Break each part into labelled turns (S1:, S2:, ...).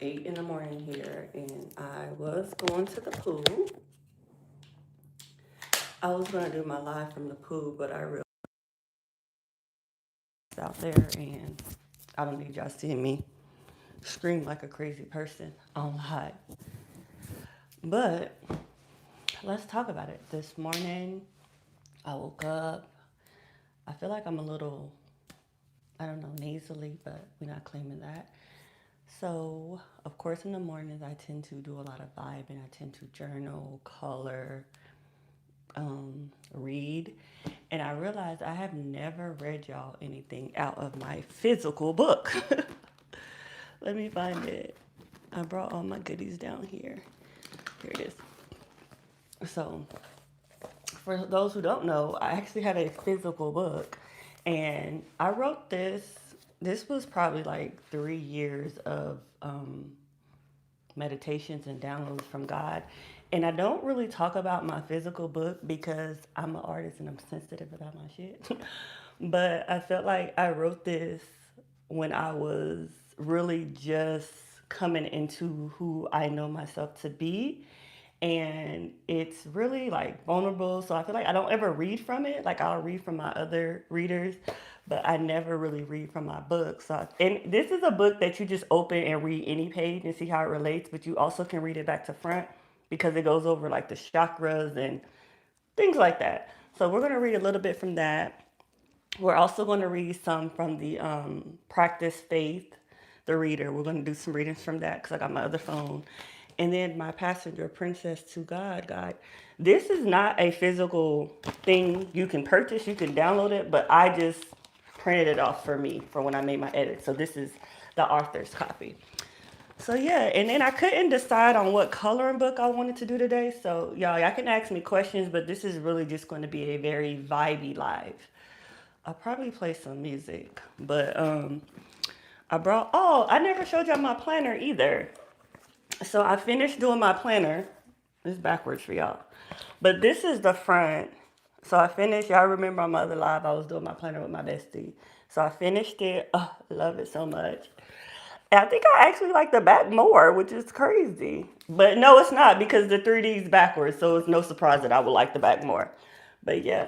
S1: 8 in the morning here, and I was going to the pool. I was going to do my live from the pool, but I realized out there, and I don't need y'all seeing me scream like a crazy person on live. But let's talk about it. This morning, I woke up. I feel like I'm a little, I don't know, nasally, but we're not claiming that. So, of course, in the mornings, I tend to do a lot of vibing. I tend to journal, color, read. And I realized I have never read y'all anything out of my physical book. Let me find it. I brought all my goodies down here. Here it is. So, for those who don't know, I actually have a physical book. And I wrote this. This was probably like 3 years of meditations and downloads from God. And I don't really talk about my physical book because I'm an artist and I'm sensitive about my shit. But I felt like I wrote this when I was really just coming into who I know myself to be. And it's really like vulnerable. So I feel like I don't ever read from it. Like I'll read from my other readers, but I never really read from my book. So, and this is a book that you just open and read any page and see how it relates, but you also can read it back to front because it goes over like the chakras and things like that. So we're going to read a little bit from that. We're also going to read some from the Practice Faith, the reader. We're going to do some readings from that because I got my other phone. And then my passenger, Princess to God, God. This is not a physical thing you can purchase. You can download it, but I just printed it off for me for when I made my edit. So this is the author's copy. So yeah, and then I couldn't decide on what coloring book I wanted to do today. So y'all can ask me questions, but this is really just going to be a very vibey live. I'll probably play some music, but I never showed y'all my planner either. So I finished doing my planner. It's backwards for y'all. But this is the front. So I finished, y'all remember on my other live, I was doing my planner with my bestie. So I finished it. Oh, I love it so much. And I think I actually like the back more, which is crazy. But no, it's not because the 3D is backwards. So it's no surprise that I would like the back more. But yeah.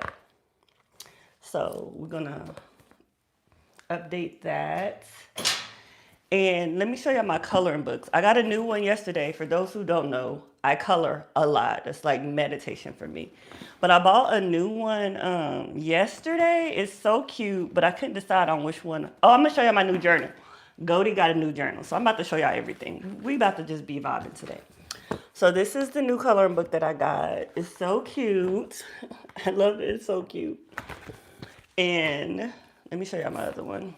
S1: So we're going to update that. And let me show you my coloring books. I got a new one yesterday. For those who don't know, I color a lot. It's like meditation for me. But I bought a new one yesterday. It's so cute, but I couldn't decide on which one. Oh, I'm going to show you my new journal. Goddard got a new journal. So I'm about to show y'all everything. We about to just be vibing today. So this is the new coloring book that I got. It's so cute. I love it. It's so cute. And let me show y'all my other one.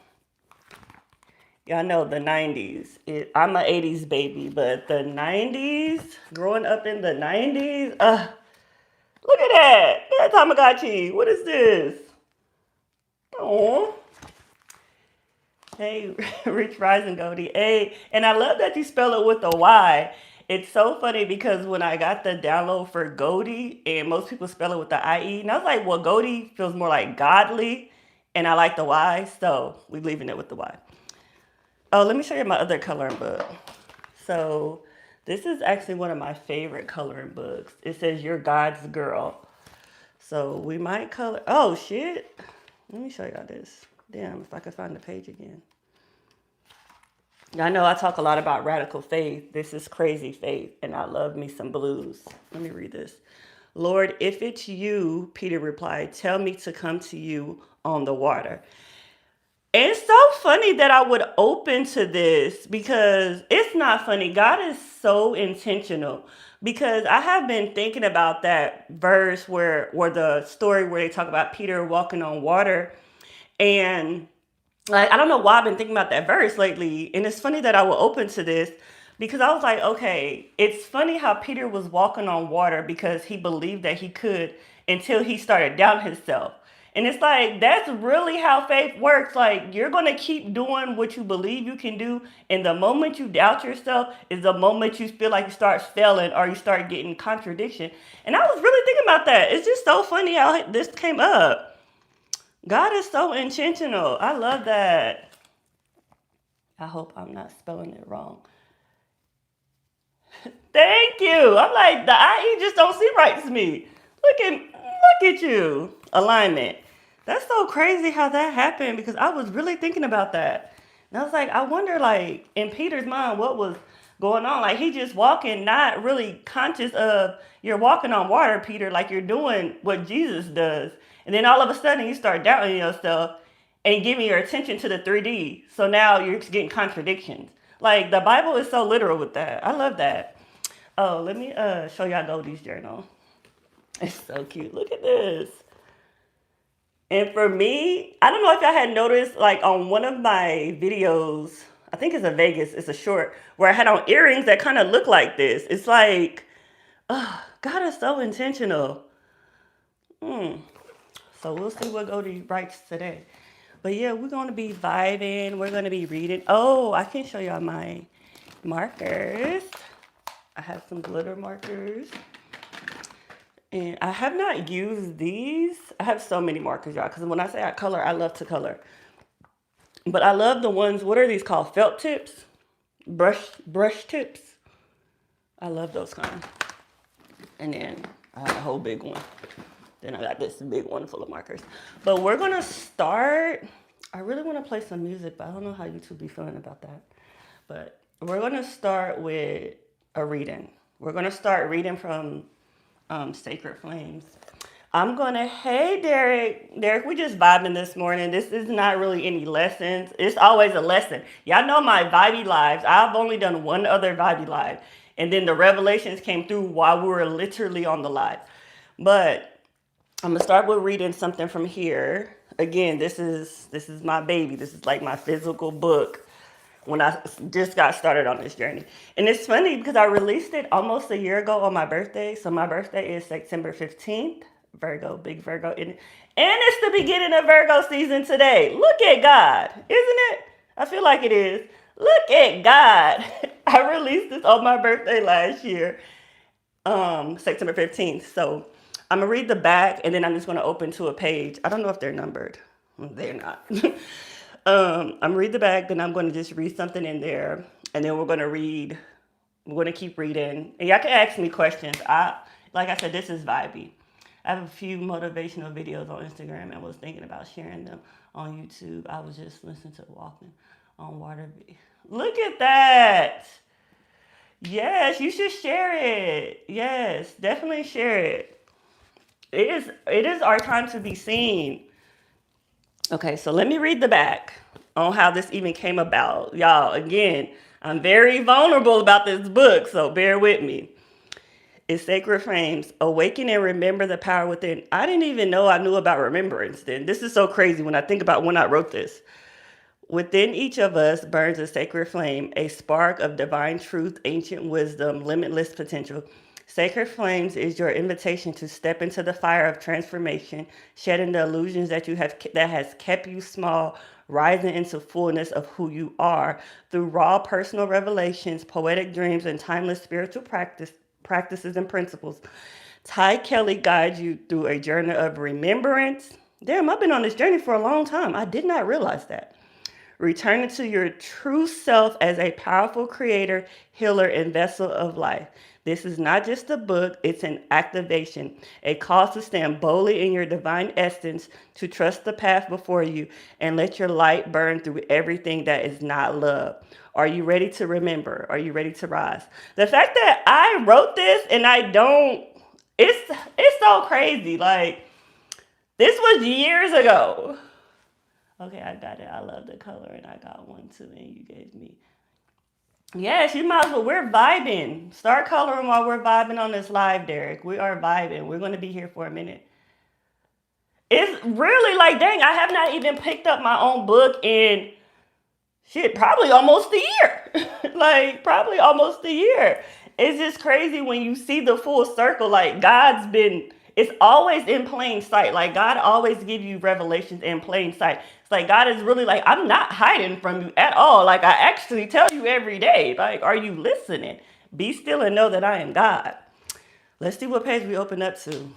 S1: Y'all know the 90s. I'm an 80s baby, but the 90s, growing up in the 90s, look at that. Look at that Tamagotchi. What is this? Oh. Hey, Rich Rising Goldie. Hey, and I love that you spell it with a Y. It's so funny because when I got the download for Goldie, and most people spell it with the IE, and I was like, well, Goldie feels more like godly, and I like the Y, so we're leaving it with the Y. Oh, let me show you my other coloring book. So this is actually one of my favorite coloring books. It says You're God's Girl. So we might color. Oh, shit. Let me show y'all this. Damn, if I could find the page again. I know I talk a lot about radical faith. This is crazy faith, and I love me some blues. Let me read this. Lord, if it's you, Peter replied, tell me to come to you on the water. It's so funny that I would open to this because it's not funny. God is so intentional because I have been thinking about that verse where the story where they talk about Peter walking on water. And like, I don't know why I've been thinking about that verse lately. And it's funny that I will open to this because I was like, okay, it's funny how Peter was walking on water because he believed that he could until he started doubting himself. And it's like, that's really how faith works. Like, you're going to keep doing what you believe you can do. And the moment you doubt yourself is the moment you feel like you start failing or you start getting contradiction. And I was really thinking about that. It's just so funny how this came up. God is so intentional. I love that. I hope I'm not spelling it wrong. Thank you. I'm like, the IE just don't seem right to me. Look at you. Alignment. That's so crazy how that happened because I was really thinking about that. And I was like, I wonder, like, in Peter's mind, what was going on? Like, he just walking, not really conscious of you're walking on water, Peter, like you're doing what Jesus does. And then all of a sudden, you start doubting yourself and giving your attention to the 3D. So now you're getting contradictions. Like, the Bible is so literal with that. I love that. Oh, let me show y'all Goldie's journal. It's so cute. Look at this. And for me, I don't know if y'all had noticed, like on one of my videos, I think it's a Vegas, it's a short, where I had on earrings that kind of look like this. It's like, oh, God is so intentional. So we'll see what Goldie writes today. But yeah, we're going to be vibing. We're going to be reading. Oh, I can show y'all my markers. I have some glitter markers. And I have not used these. I have so many markers, y'all. Because when I say I color, I love to color. But I love the ones, what are these called? Felt tips? Brush tips. I love those kind. And then I have a whole big one. Then I got this big one full of markers. But we're going to start. I really want to play some music, but I don't know how YouTube be feeling about that. But we're going to start with a reading. We're going to start reading from Sacred Flames. I'm going to, hey, Derek. Derek, we just vibing this morning. This is not really any lessons. It's always a lesson. Y'all know my Vibey Lives. I've only done one other Vibey Live. And then the revelations came through while we were literally on the live. But I'm going to start with reading something from here. Again, this is my baby. This is like my physical book when I just got started on this journey. And it's funny because I released it almost a year ago on my birthday. So my birthday is September 15th. Virgo, big Virgo. And it's the beginning of Virgo season today. Look at God, isn't it? I feel like it is. Look at God. I released this on my birthday last year, September 15th. So I'm going to read the back and then I'm just going to open to a page. I don't know if they're numbered. They're not. I'm going to read the back, then I'm going to just read something in there. And then we're going to keep reading. And y'all can ask me questions. Like I said, this is vibey. I have a few motivational videos on Instagram and was thinking about sharing them on YouTube. I was just listening to Walking on Water. Look at that. Yes, you should share it. Yes, definitely share it. It is our time to be seen. Okay, so let me read the back on how this even came about. Y'all, again, I'm very vulnerable about this book, so bear with me. It's Sacred Flames, Awaken and Remember the Power Within. I didn't even know I knew about remembrance then. This is so crazy when I think about when I wrote this. Within each of us burns a sacred flame, a spark of divine truth, ancient wisdom, limitless potential. Sacred Flames is your invitation to step into the fire of transformation, shedding the illusions that has kept you small, rising into fullness of who you are through raw personal revelations, poetic dreams, and timeless spiritual practices and principles. Ty Kelly guides you through a journey of remembrance. Damn, I've been on this journey for a long time. I did not realize that. Returning to your true self as a powerful creator, healer, and vessel of life. This is not just a book, it's an activation, a call to stand boldly in your divine essence, to trust the path before you, and let your light burn through everything that is not love. Are you ready to remember? Are you ready to rise? The fact that I wrote this and I don't, it's so crazy. Like, this was years ago. Okay, I got it. I love the color, and I got one too, and you gave me. Yes, you might as well. We're vibing. Start coloring while we're vibing on this live, Derek. We are vibing. We're going to be here for a minute. It's really like, dang, I have not even picked up my own book in, shit, probably almost a year. Like, probably almost a year. It's just crazy when you see the full circle. Like, it's always in plain sight. Like, God always give you revelations in plain sight. It's like, God is really like, I'm not hiding from you at all. Like, I actually tell you every day. Like, are you listening? Be still and know that I am God. Let's see what page we open up to.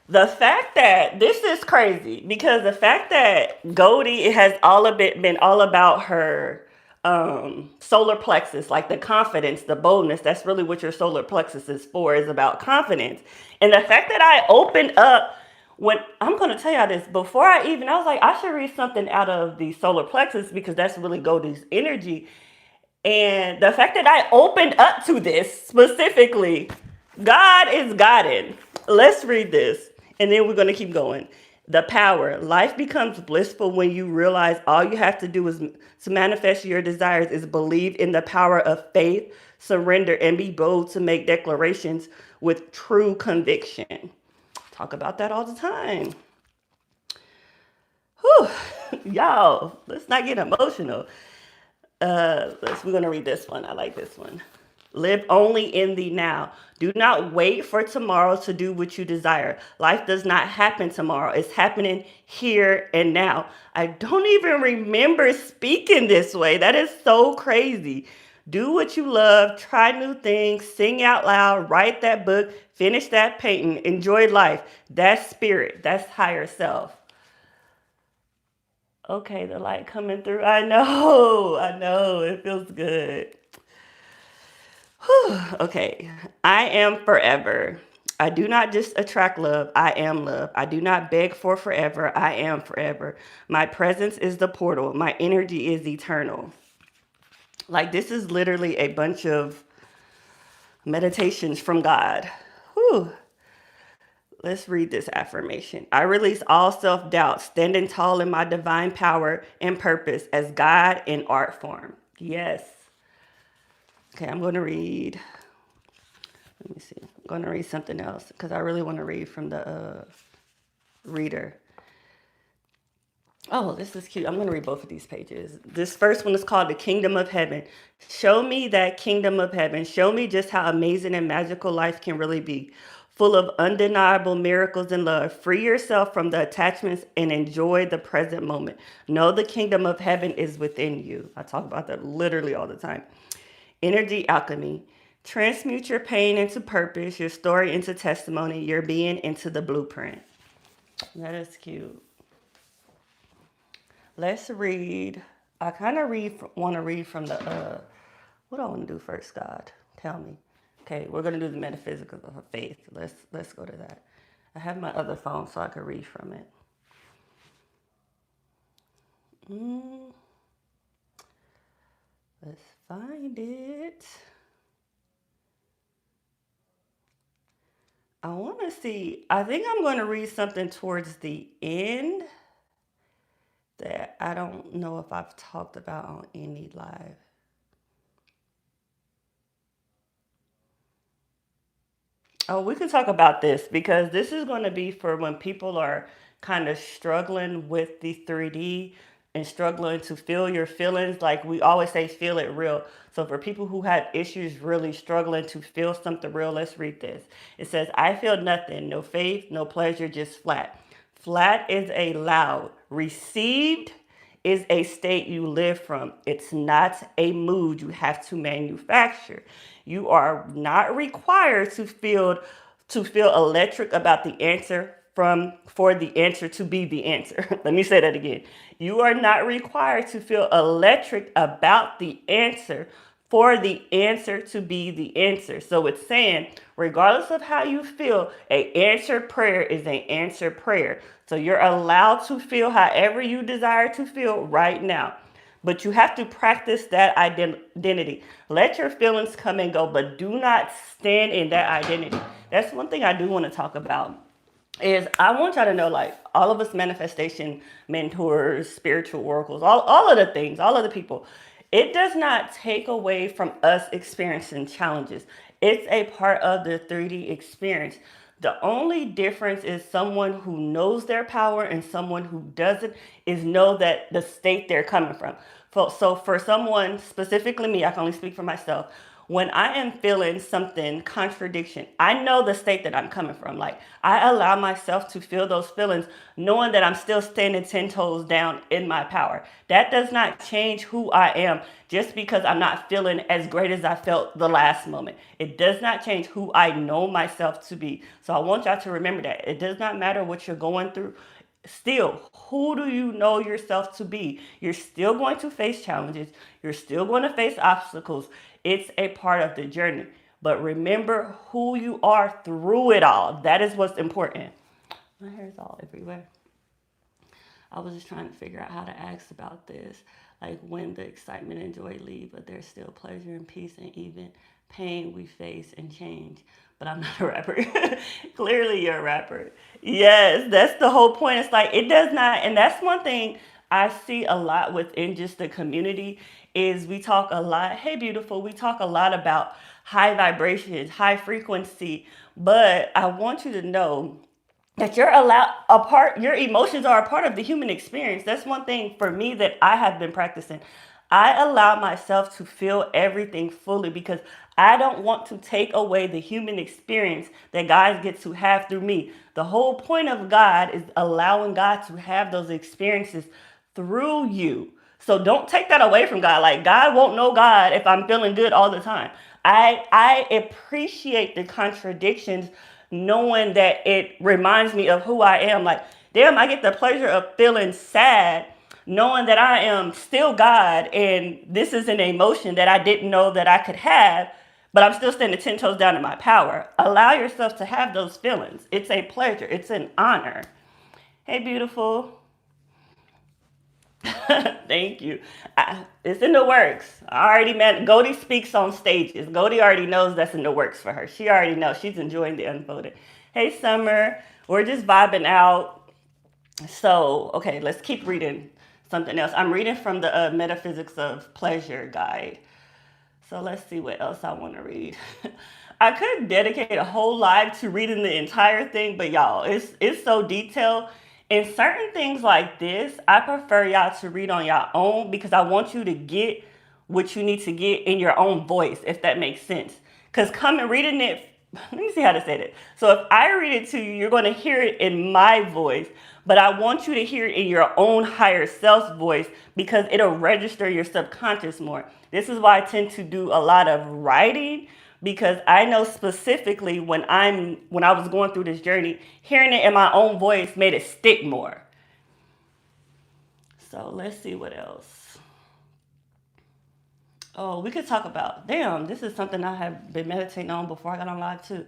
S1: The fact that, this is crazy, because the fact that Goldie has been all about her solar plexus, like the confidence, the boldness. That's really what your solar plexus is for, is about confidence. And the fact that I opened up, when I'm going to tell y'all this, before I was like, I should read something out of the solar plexus because that's really Goldie's energy. And the fact that I opened up to this specifically, God is Goddard. Let's read this, and then we're going to keep going. The power. Life becomes blissful when you realize all you have to do is to manifest your desires is believe in the power of faith, surrender, and be bold to make declarations with true conviction. Talk about that all the time. Whew. Y'all, let's not get emotional. We're going to read this one. I like this one. Live only in the now. Do not wait for tomorrow to do what you desire. Life does not happen tomorrow. It's happening here and now. I don't even remember speaking this way. That is so crazy. Do what you love. Try new things. Sing out loud. Write that book. Finish that painting. Enjoy life. That's spirit. That's higher self. Okay, the light coming through. I know. It feels good. Whew. Okay, I am forever. I do not just attract love, I am love. I do not beg for forever, I am forever. My presence is the portal, my energy is eternal. Like, this is literally a bunch of meditations from God. Whew. Let's read this affirmation. I release all self-doubt, standing tall in my divine power and purpose as God in art form. Yes. Okay, I'm going to read. Let me see. I'm going to read something else because I really want to read from the reader. Oh, this is cute. I'm going to read both of these pages. This first one is called The Kingdom of Heaven. Show me that kingdom of heaven. Show me just how amazing and magical life can really be. Full of undeniable miracles and love. Free yourself from the attachments and enjoy the present moment. Know the kingdom of heaven is within you. I talk about that literally all the time. Energy alchemy. Transmute your pain into purpose, your story into testimony, your being into the blueprint. That is cute. Let's read. I kind of want to read from the, what do I want to do first, God? Tell me. Okay, we're going to do the metaphysics of faith. Let's go to that. I have my other phone so I can read from it. Let's find it. I want to see. I think I'm going to read something towards the end that I don't know if I've talked about on any live. Oh, we can talk about this because this is going to be for when people are kind of struggling with the 3D and struggling to feel your feelings. Like we always say, feel it real. So for people who have issues really struggling to feel something real, let's read this. It says, I feel nothing, no faith, no pleasure, just flat. Flat is a loud. Received is a state you live from. It's not a mood you have to manufacture. You are not required to feel electric about the answer for the answer to be the answer. Let me say that again. You are not required to feel electric about the answer for the answer to be the answer. So it's saying, regardless of how you feel, an answered prayer is an answered prayer. So you're allowed to feel however you desire to feel right now. But you have to practice that identity. Let your feelings come and go, but do not stand in that identity. That's one thing I do want to talk about. Is I want y'all to know, like, all of us manifestation mentors, spiritual oracles, all of the things, all of the people, it does not take away from us experiencing challenges. It's a part of the 3D experience. The only difference is someone who knows their power and someone who doesn't is know that the state they're coming from. So for someone, specifically me, I can only speak for myself. When I am feeling something contradiction, I know the state that I'm coming from. Like, I allow myself to feel those feelings, knowing that I'm still standing 10 toes down in my power. That does not change who I am just because I'm not feeling as great as I felt the last moment. It does not change who I know myself to be. So I want y'all to remember that. It does not matter what you're going through. Still, who do you know yourself to be? You're still going to face challenges. You're still going to face obstacles. It's a part of the journey. But remember who you are through it all. That is what's important. My hair's all everywhere. I was just trying to figure out how to ask about this. Like when the excitement and joy leave, but there's still pleasure and peace and even pain we face and change. But I'm not a rapper. Clearly you're a rapper. Yes, that's the whole point. It's like it does not, and that's one thing I see a lot within just the community is we talk a lot, hey beautiful, we talk a lot about high vibrations, high frequency, but I want you to know that you're allowed a part your emotions are a part of the human experience. That's one thing for me that I have been practicing. I allow myself to feel everything fully because I don't want to take away the human experience that God gets to have through me. The whole point of God is allowing God to have those experiences through you. So don't take that away from God. Like God won't know God if I'm feeling good all the time. I appreciate the contradictions knowing that it reminds me of who I am. Like, damn, I get the pleasure of feeling sad, knowing that I am still God and this is an emotion that I didn't know that I could have, but I'm still standing 10 toes down in my power. Allow yourself to have those feelings. It's a pleasure, it's an honor. Hey, beautiful. Thank you. It's in the works. I already met Goldie speaks on stages. Goldie already knows that's in the works for her. She already knows. She's enjoying the unfolding. Hey, Summer. We're just vibing out. So, okay, let's keep reading something else. I'm reading from the Metaphysics of Pleasure guide. So let's see what else I want to read. I could dedicate a whole live to reading the entire thing, but y'all, it's so detailed. In certain things like this, I prefer y'all to read on your own because I want you to get what you need to get in your own voice, if that makes sense. Because coming reading it, let me see how to say it. So if I read it to you, you're going to hear it in my voice, but I want you to hear it in your own higher self's voice because it'll register your subconscious more. This is why I tend to do a lot of writing because I know specifically when I was going through this journey, hearing it in my own voice made it stick more. So let's see what else. Oh, we could talk about, damn, this is something I have been meditating on before I got on live too.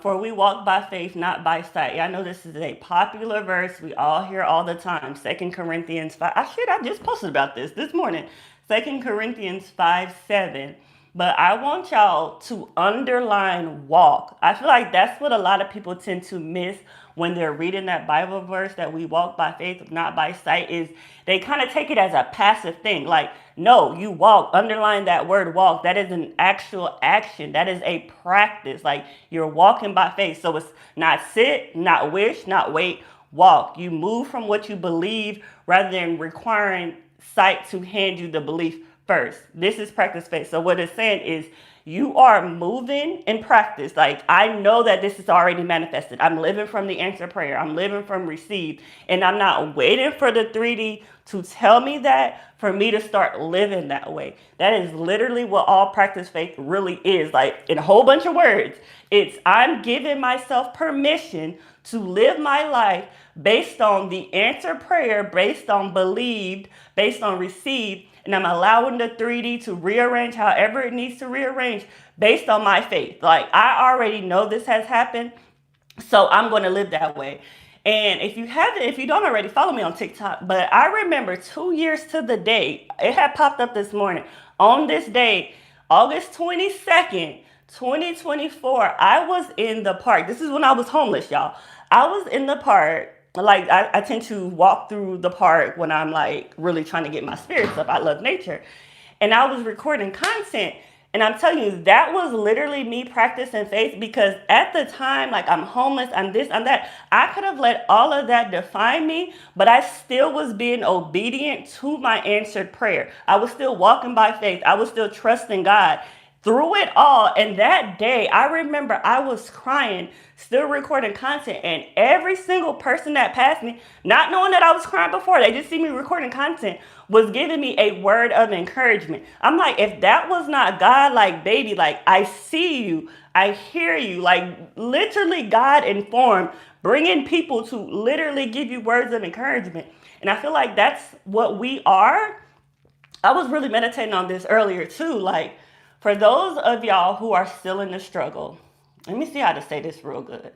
S1: For we walk by faith, not by sight. Yeah, I know this is a popular verse we all hear all the time. 2 Corinthians 5. I just posted about this morning. 2 Corinthians 5:7. But I want y'all to underline walk. I feel like that's what a lot of people tend to miss when they're reading that Bible verse that we walk by faith, not by sight, is they kind of take it as a passive thing. Like, no, you walk, underline that word walk. That is an actual action. That is a practice. Like you're walking by faith. So it's not sit, not wish, not wait, walk. You move from what you believe rather than requiring sight to hand you the belief first. This is practice faith. So what it's saying is you are moving in practice. Like I know that this is already manifested. I'm living from the answer prayer. I'm living from received. And I'm not waiting for the 3D to tell me that for me to start living that way. That is literally what all practice faith really is. Like in a whole bunch of words, it's I'm giving myself permission to live my life based on the answer prayer, based on believed, based on received. And I'm allowing the 3D to rearrange however it needs to rearrange based on my faith. Like I already know this has happened, so I'm going to live that way. And if you don't already, follow me on TikTok. But I remember 2 years to the day, it had popped up this morning. On this day, August 22nd, 2024, I was in the park. This is when I was homeless, y'all. I was in the park. Like I tend to walk through the park when I'm like really trying to get my spirits up. I love nature. And I was recording content. And I'm telling you, that was literally me practicing faith because at the time, like I'm homeless, I'm this, I'm that. I could have let all of that define me, but I still was being obedient to my answered prayer. I was still walking by faith. I was still trusting God through it all. And that day, I remember I was crying, still recording content. And every single person that passed me, not knowing that I was crying before, they just see me recording content, was giving me a word of encouragement. I'm like, if that was not God, like, baby, like, I see you. I hear you. Like, literally, God informed, bringing people to literally give you words of encouragement. And I feel like that's what we are. I was really meditating on this earlier too. Like, for those of y'all who are still in the struggle, let me see how to say this real good.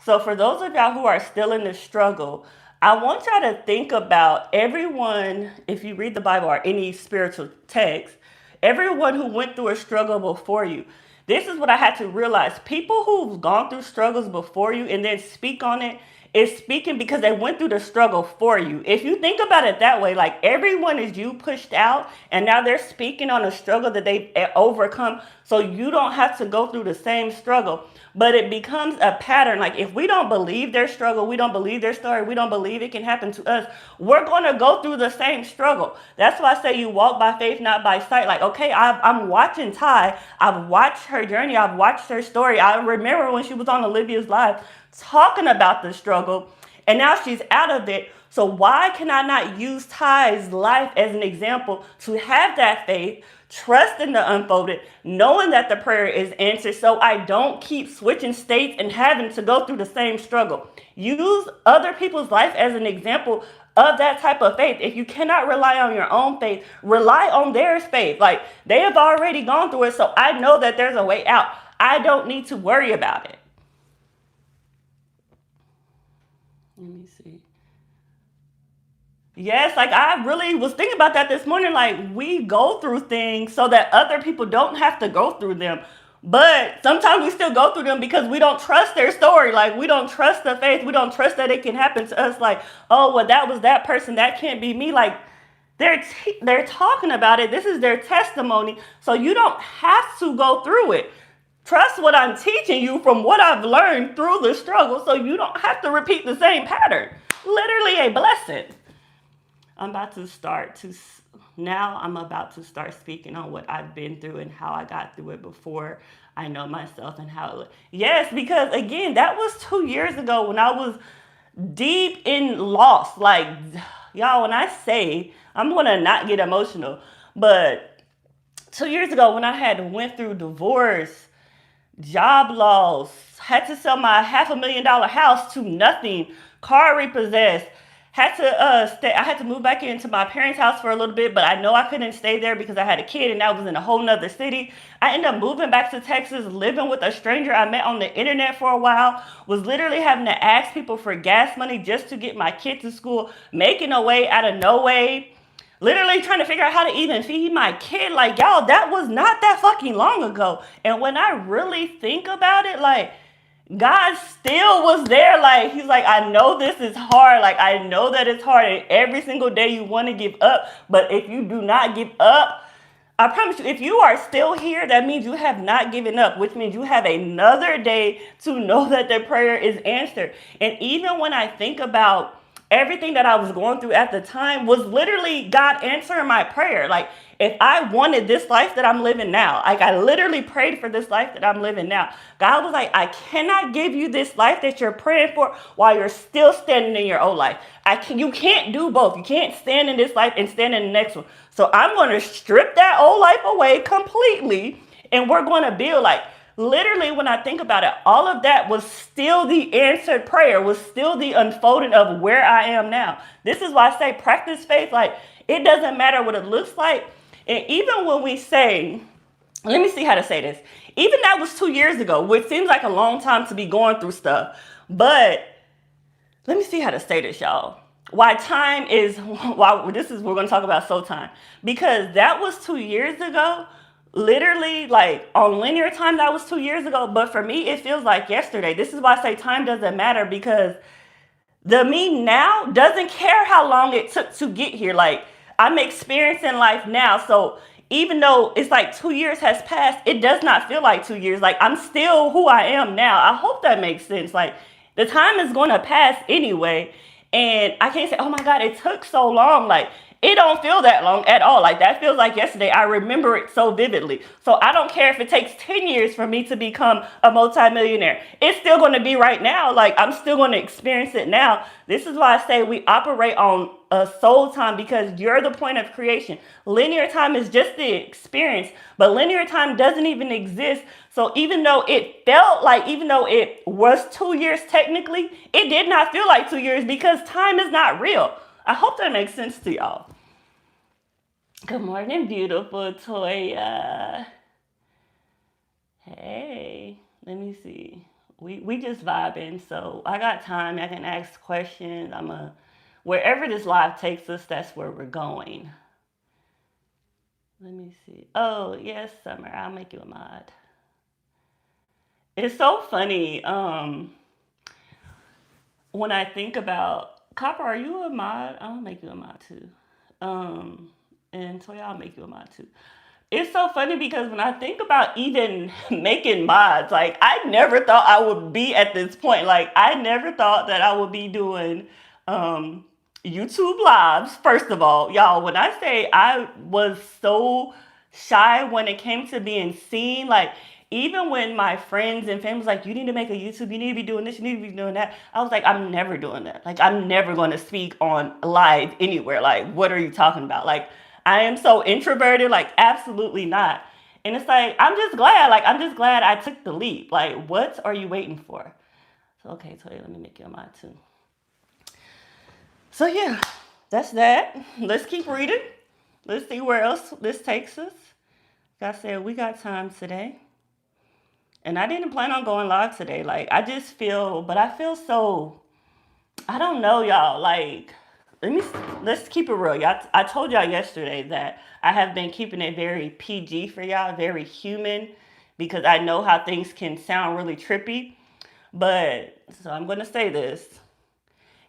S1: So, for those of y'all who are still in the struggle, I want y'all to think about everyone, if you read the Bible or any spiritual text, everyone who went through a struggle before you. This is what I had to realize. People who've gone through struggles before you and then speak on it is speaking because they went through the struggle for you. If you think about it that way, like everyone is you pushed out and now they're speaking on a struggle that they've overcome so you don't have to go through the same struggle. But it becomes a pattern. Like if we don't believe their struggle, we don't believe their story, we don't believe it can happen to us, we're going to go through the same struggle. That's why I say you walk by faith, not by sight. Like, okay, I'm watching Ty. I've watched her journey. I've watched her story. I remember when she was on Olivia's live talking about the struggle, and now she's out of it. So why can I not use Ty's life as an example to have that faith, trust in the unfolded, knowing that the prayer is answered so I don't keep switching states and having to go through the same struggle? Use other people's life as an example of that type of faith. If you cannot rely on your own faith, rely on theirs faith. Like they have already gone through it, so I know that there's a way out. I don't need to worry about it. Let me see. Yes, like I really was thinking about that this morning. Like we go through things so that other people don't have to go through them. But sometimes we still go through them because we don't trust their story. Like we don't trust the faith. We don't trust that it can happen to us. Like, oh, well, that was that person. That can't be me. Like they're talking about it. This is their testimony. So you don't have to go through it. Trust what I'm teaching you from what I've learned through the struggle so you don't have to repeat the same pattern. Literally a blessing. I'm about to start speaking on what I've been through and how I got through it before I know myself and how. Yes, because again, that was 2 years ago when I was deep in loss. Like, y'all, when I say, I'm going to not get emotional, but 2 years ago when I had went through divorce, job loss, had to sell my $500,000 house to nothing, car repossessed, had to stay. I had to move back into my parents' house for a little bit, but I know I couldn't stay there because I had a kid and I was in a whole nother city. I ended up moving back to Texas, living with a stranger I met on the internet for a while, was literally having to ask people for gas money just to get my kid to school, making a way out of no way. Literally trying to figure out how to even feed my kid. Like, y'all, that was not that fucking long ago. And when I really think about it, like, God still was there. Like, he's like, I know this is hard. Like, I know that it's hard. And every single day you want to give up. But if you do not give up, I promise you, if you are still here, that means you have not given up, which means you have another day to know that the prayer is answered. And even when I think about everything that I was going through at the time was literally God answering my prayer. Like if I wanted this life that I'm living now, like I literally prayed for this life that I'm living now. God was like, I cannot give you this life that you're praying for while you're still standing in your old life. You can't do both. You can't stand in this life and stand in the next one. So I'm going to strip that old life away completely. And we're going to build like, literally, when I think about it, all of that was still the answered prayer, was still the unfolding of where I am now. This is why I say practice faith. Like, it doesn't matter what it looks like. And even when we say, let me see how to say this. Even that was 2 years ago, which seems like a long time to be going through stuff. But let me see how to say this, y'all. We're going to talk about soul time. Because that was 2 years ago. Literally, like on linear time, that was 2 years ago. But for me, it feels like yesterday. This is why I say time doesn't matter, because the me now doesn't care how long it took to get here. Like I'm experiencing life now. So even though it's like 2 years has passed, it does not feel like 2 years. Like I'm still who I am now. I hope that makes sense. Like the time is going to pass anyway. And I can't say, oh my God, it took so long. Like it don't feel that long at all. Like that feels like yesterday. I remember it so vividly. So I don't care if it takes 10 years for me to become a multimillionaire. It's still going to be right now. Like I'm still going to experience it now. This is why I say we operate on soul time because you're the point of creation. Linear time is just the experience, but linear time doesn't even exist. So even though it felt like, even though it was 2 years technically, it did not feel like 2 years because time is not real. I hope that makes sense to y'all. Good morning, beautiful Toya. Hey, let me see. We just vibing, so I got time. I can ask questions. Wherever this live takes us, that's where we're going. Let me see. Oh, yes, Summer. I'll make you a mod. It's so funny. When I think about Copper, are you a mod? I'll make you a mod too. And Toya, I'll make you a mod too. It's so funny because when I think about even making mods, like I never thought I would be at this point. Like I never thought that I would be doing YouTube lives. First of all, y'all, when I say I was so shy when it came to being seen, like even when my friends and family was like, you need to make a YouTube, you need to be doing this, you need to be doing that. I was like, I'm never doing that. Like I'm never going to speak on live anywhere. Like, what are you talking about? Like, I am so introverted, like absolutely not. And it's like, I'm just glad I took the leap. Like, what are you waiting for? So, okay, Toya, let me make you a mod too. So yeah, that's that. Let's keep reading. Let's see where else this takes us. Like I said, we got time today. And I didn't plan on going live today. Like, I feel so, I don't know, y'all. Like, let's keep it real. Y'all, I told y'all yesterday that I have been keeping it very PG for y'all, very human, because I know how things can sound really trippy. But, so I'm going to say this.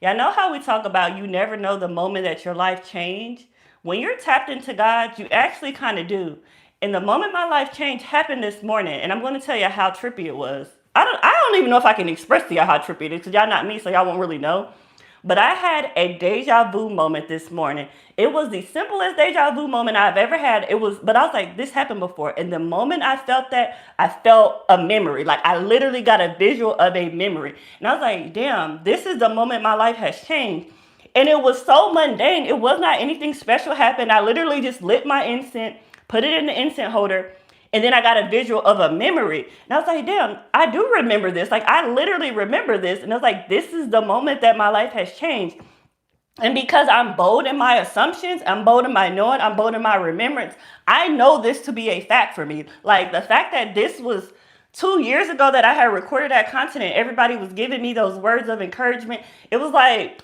S1: Y'all know how we talk about you never know the moment that your life changed? When you're tapped into God, you actually kind of do. And the moment my life changed happened this morning, and I'm going to tell you how trippy it was. I don't even know if I can express to y'all how trippy it is, because y'all not me, so y'all won't really know. But I had a deja vu moment this morning. It was the simplest deja vu moment I've ever had. But I was like, this happened before. And the moment I felt that, I felt a memory. Like I literally got a visual of a memory. And I was like, damn, this is the moment my life has changed. And it was so mundane. It was not anything special happened. I literally just lit my incense, put it in the incense holder, and then I got a visual of a memory. And I was like, damn, I do remember this. Like, I literally remember this. And I was like, this is the moment that my life has changed. And because I'm bold in my assumptions, I'm bold in my knowing, I'm bold in my remembrance, I know this to be a fact for me. Like, the fact that this was 2 years ago that I had recorded that content and everybody was giving me those words of encouragement, it was like,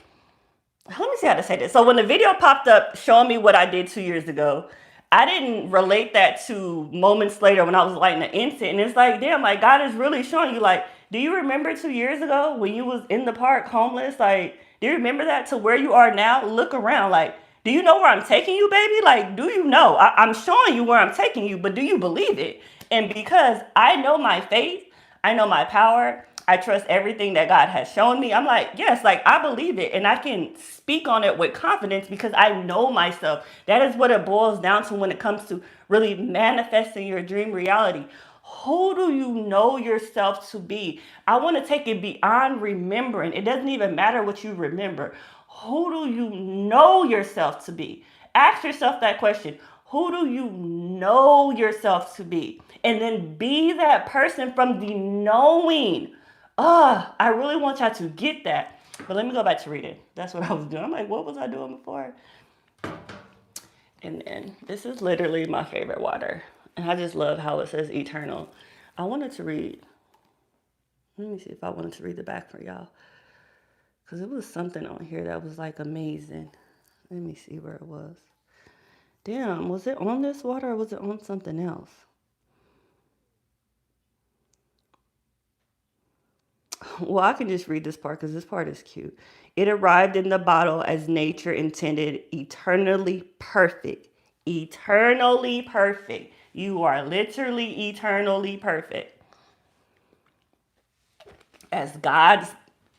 S1: let me see how to say this. So when the video popped up showing me what I did 2 years ago, I didn't relate that to moments later when I was lighting the incense. And it's like, damn, like God is really showing you, like, do you remember 2 years ago when you was in the park homeless? Like, do you remember that to where you are now? Look around. Like, do you know where I'm taking you, baby? Like, do you know? I'm showing you where I'm taking you, but do you believe it? And because I know my faith, I know my power, I trust everything that God has shown me. I'm like, yes, like I believe it. And I can speak on it with confidence because I know myself. That is what it boils down to when it comes to really manifesting your dream reality. Who do you know yourself to be? I want to take it beyond remembering. It doesn't even matter what you remember. Who do you know yourself to be? Ask yourself that question. Who do you know yourself to be? And then be that person from the knowing. I really want y'all to get that. But let me go back to reading. That's what I was doing. I'm like, what was I doing before? And then this is literally my favorite water. And I just love how it says eternal. I wanted to read. Let me see if I wanted to read the back for y'all. Because it was something on here that was like amazing. Let me see where it was. Damn, was it on this water or was it on something else? Well, I can just read this part because this part is cute. It arrived in the bottle as nature intended, eternally perfect. Eternally perfect. You are literally eternally perfect. As God's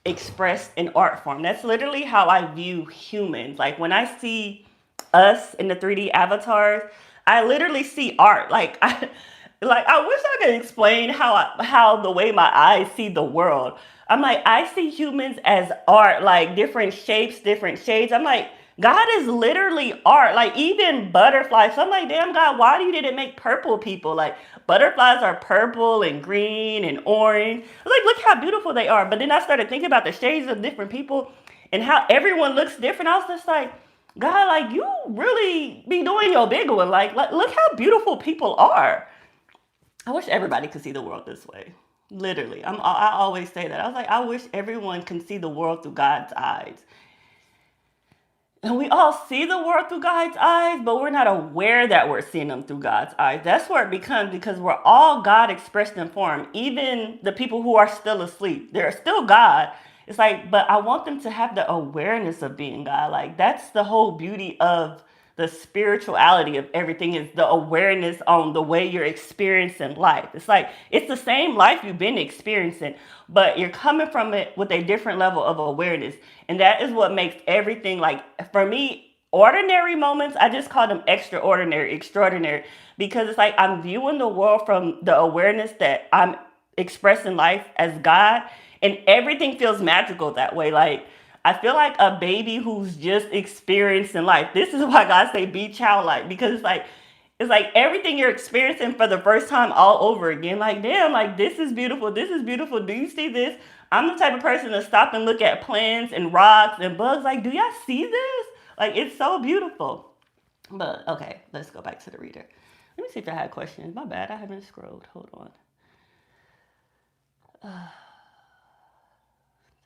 S1: expressed in art form. That's literally how I view humans. Like when I see us in the 3D avatars, I literally see art. Like I wish I could explain how the way my eyes see the world. I'm like, I see humans as art, like different shapes, different shades. I'm like, God is literally art. Like even butterflies. So I'm like, damn God, why you didn't make purple people? Like butterflies are purple and green and orange. I was like, look how beautiful they are. But then I started thinking about the shades of different people and how everyone looks different. I was just like, God, like you really be doing your big one. Like look how beautiful people are. I wish everybody could see the world this way. Literally, I always say that. I was like, I wish everyone can see the world through God's eyes. And we all see the world through God's eyes, but we're not aware that we're seeing them through God's eyes. That's where it becomes, because we're all God expressed in form. Even the people who are still asleep, they're still God. It's like, but I want them to have the awareness of being God. Like that's the whole beauty of the spirituality of everything, is the awareness on the way you're experiencing life. It's like it's the same life you've been experiencing, but you're coming from it with a different level of awareness. And that is what makes everything, like for me, ordinary moments, I just call them extraordinary, extraordinary, because it's like I'm viewing the world from the awareness that I'm expressing life as God, and everything feels magical that way. Like I feel like a baby who's just experiencing life. This is why God say be childlike, because it's like everything you're experiencing for the first time all over again. Like damn, like this is beautiful. This is beautiful. Do you see this? I'm the type of person to stop and look at plants and rocks and bugs. Like, do y'all see this? Like it's so beautiful. But okay, let's go back to the reader. Let me see if I had questions. My bad, I haven't scrolled. Hold on.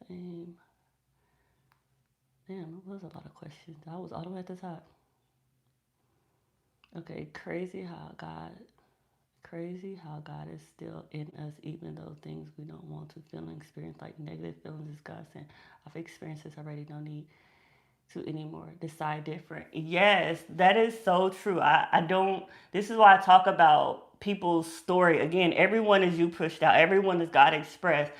S1: Same. Damn, it was a lot of questions. I was all the way at the top. Okay, crazy how God is still in us, even though things we don't want to feel and experience, like negative feelings, is God saying, I've experienced this already, no need to anymore. Decide different. Yes, that is so true. I don't, this is why I talk about people's story. Again, everyone is you pushed out, everyone is God expressed.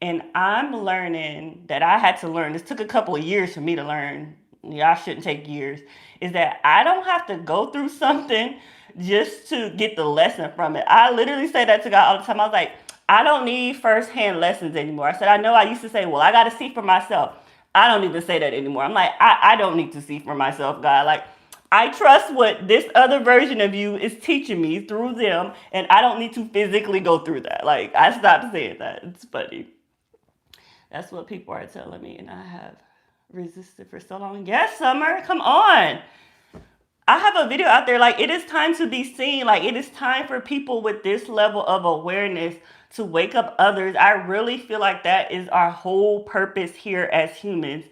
S1: And I'm learning that I had to learn. This took a couple of years for me to learn. Y'all shouldn't take years. Is that I don't have to go through something just to get the lesson from it. I literally say that to God all the time. I was like, I don't need firsthand lessons anymore. I said, I know I used to say, well, I got to see for myself. I don't even say that anymore. I'm like, I don't need to see for myself, God. Like, I trust what this other version of you is teaching me through them, and I don't need to physically go through that. Like, I stopped saying that. It's funny. That's what people are telling me, and I have resisted for so long. Yes, Summer, come on. I have a video out there, like it is time to be seen. Like it is time for people with this level of awareness to wake up others. I really feel like that is our whole purpose here as humans,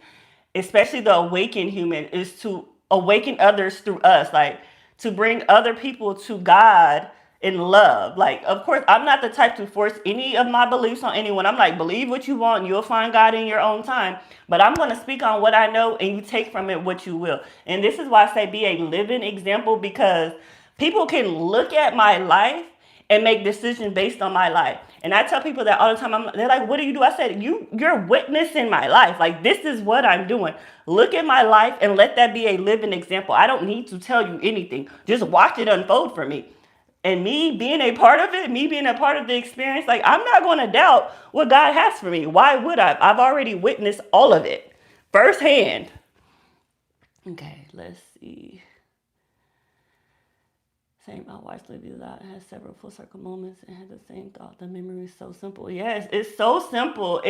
S1: especially the awakened human, is to awaken others through us, like to bring other people to God in love. Like, of course, I'm not the type to force any of my beliefs on anyone. I'm like, believe what you want, and you'll find God in your own time. But I'm going to speak on what I know, and you take from it what you will. And this is why I say be a living example, because people can look at my life and make decisions based on my life. And I tell people that all the time. They're like, what do you do? I said, you're witnessing my life. Like, this is what I'm doing. Look at my life and let that be a living example. I don't need to tell you anything. Just watch it unfold for me. And me being a part of it, me being a part of the experience, like I'm not going to doubt what God has for me. Why would I? I've already witnessed all of it firsthand. Okay, let's see. Saying my wife lived it out and had several full circle moments and had the same thought. The memory is so simple. Yes, it's so simple.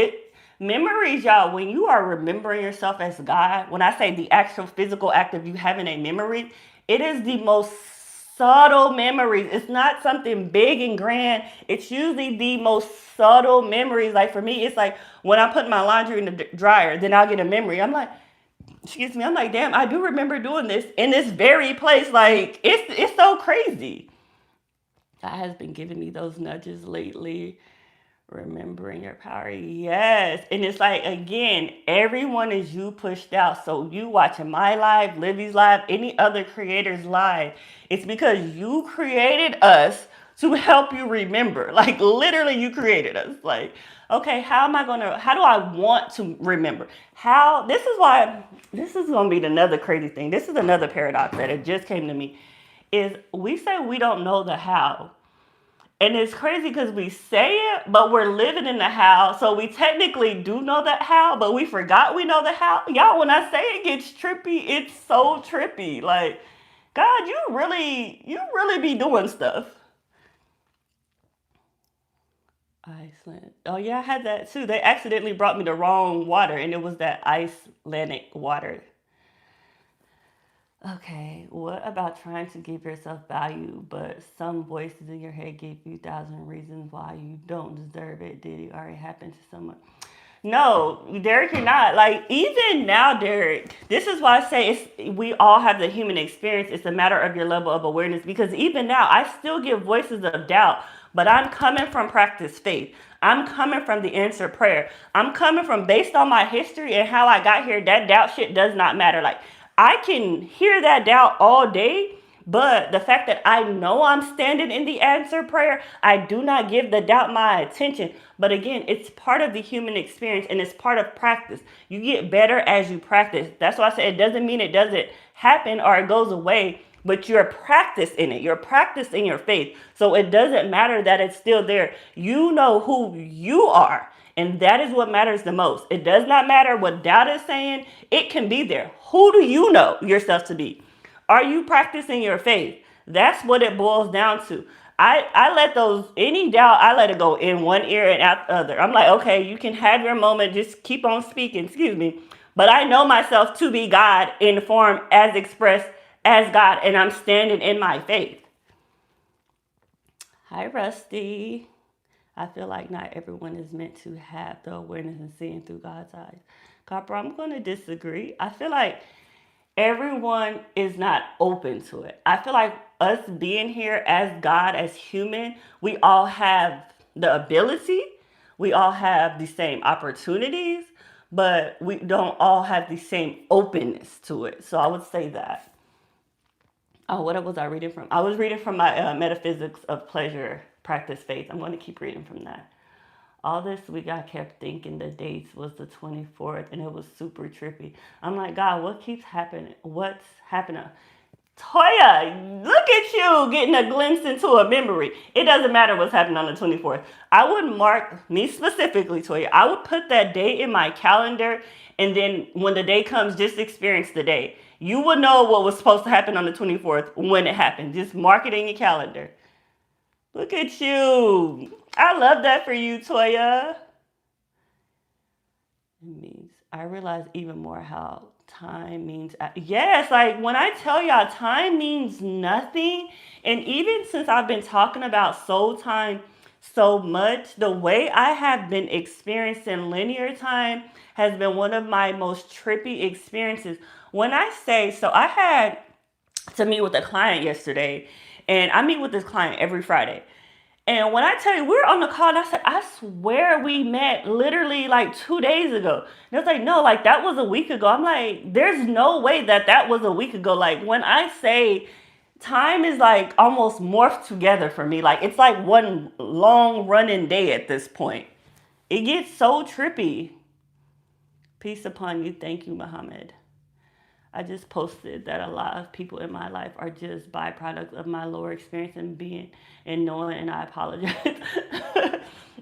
S1: Memories, y'all, when you are remembering yourself as God, when I say the actual physical act of you having a memory, it is the most subtle memories. It's not something big and grand. It's usually the most subtle memories. Like for me, it's like when I put my laundry in the dryer, then I'll get a memory. I'm like, excuse me, I'm like, damn, I do remember doing this in this very place. Like it's so crazy. God has been giving me those nudges lately. Remembering your power. Yes. And it's like, again, everyone is you pushed out. So you watching my live, Livy's live, any other creator's live. It's because you created us to help you remember. Like literally you created us. Like, okay, how do I want to remember? This is going to be another crazy thing. This is another paradox that it just came to me, is we say we don't know the how. And it's crazy because we say it, but we're living in the how. So we technically do know that how, but we forgot we know the how. Y'all, when I say it gets trippy, it's so trippy. Like, God, you really be doing stuff. Iceland. Oh yeah, I had that too. They accidentally brought me the wrong water, and it was that Icelandic water. Okay, what about trying to give yourself value, but some voices in your head give you 1,000 reasons why you don't deserve it? Did it already happen to someone? No, Derek, you're not. Like, even now, Derek, this is why I say we all have the human experience. It's a matter of your level of awareness. Because even now, I still get voices of doubt, but I'm coming from practice faith. I'm coming from the answer prayer. I'm coming from based on my history and how I got here. That doubt shit does not matter. Like, I can hear that doubt all day, but the fact that I know I'm standing in the answer prayer, I do not give the doubt my attention. But again, it's part of the human experience and it's part of practice. You get better as you practice. That's why I say it doesn't mean it doesn't happen or it goes away, but you're practicing it. You're practicing your faith. So it doesn't matter that it's still there. You know who you are. And that is what matters the most. It does not matter what doubt is saying. It can be there. Who do you know yourself to be? Are you practicing your faith? That's what it boils down to. I let any doubt, I let it go in one ear and out the other. I'm like, okay, you can have your moment. Just keep on speaking, excuse me. But I know myself to be God in form as expressed as God. And I'm standing in my faith. Hi, Rusty. I feel like not everyone is meant to have the awareness and seeing through God's eyes. Copper, I'm going to disagree. I feel like everyone is not open to it. I feel like us being here as God, as human, we all have the ability, we all have the same opportunities, but we don't all have the same openness to it. So I would say that. Oh, what was I reading from? I was reading from my Metaphysics of Pleasure Practice Faith. I'm going to keep reading from that. All this week I kept thinking the dates was the 24th and it was super trippy. I'm like, God, what keeps happening? What's happening? Toya, look at you getting a glimpse into a memory. It doesn't matter what's happening on the 24th. I would mark, me specifically, Toya, I would put that date in my calendar and then when the day comes, just experience the day. You would know what was supposed to happen on the 24th when it happened. Just mark it in your calendar. Look at you. I love that for you, Toya. It means I realize even more how time means. Yes, like when I tell y'all, time means nothing. And even since I've been talking about soul time so much, the way I have been experiencing linear time has been one of my most trippy experiences. When I say, so I had to meet with a client yesterday, and I meet with this client every Friday. And when I tell you, we were on the call, and I said, I swear we met literally like 2 days ago. And it's like, no, like that was a week ago. I'm like, there's no way that that was a week ago. Like when I say time is like almost morphed together for me, like it's like one long running day at this point. It gets so trippy. Peace upon you. Thank you, Muhammad. I just posted that a lot of people in my life are just byproducts of my lower experience and being and knowing, and I apologize.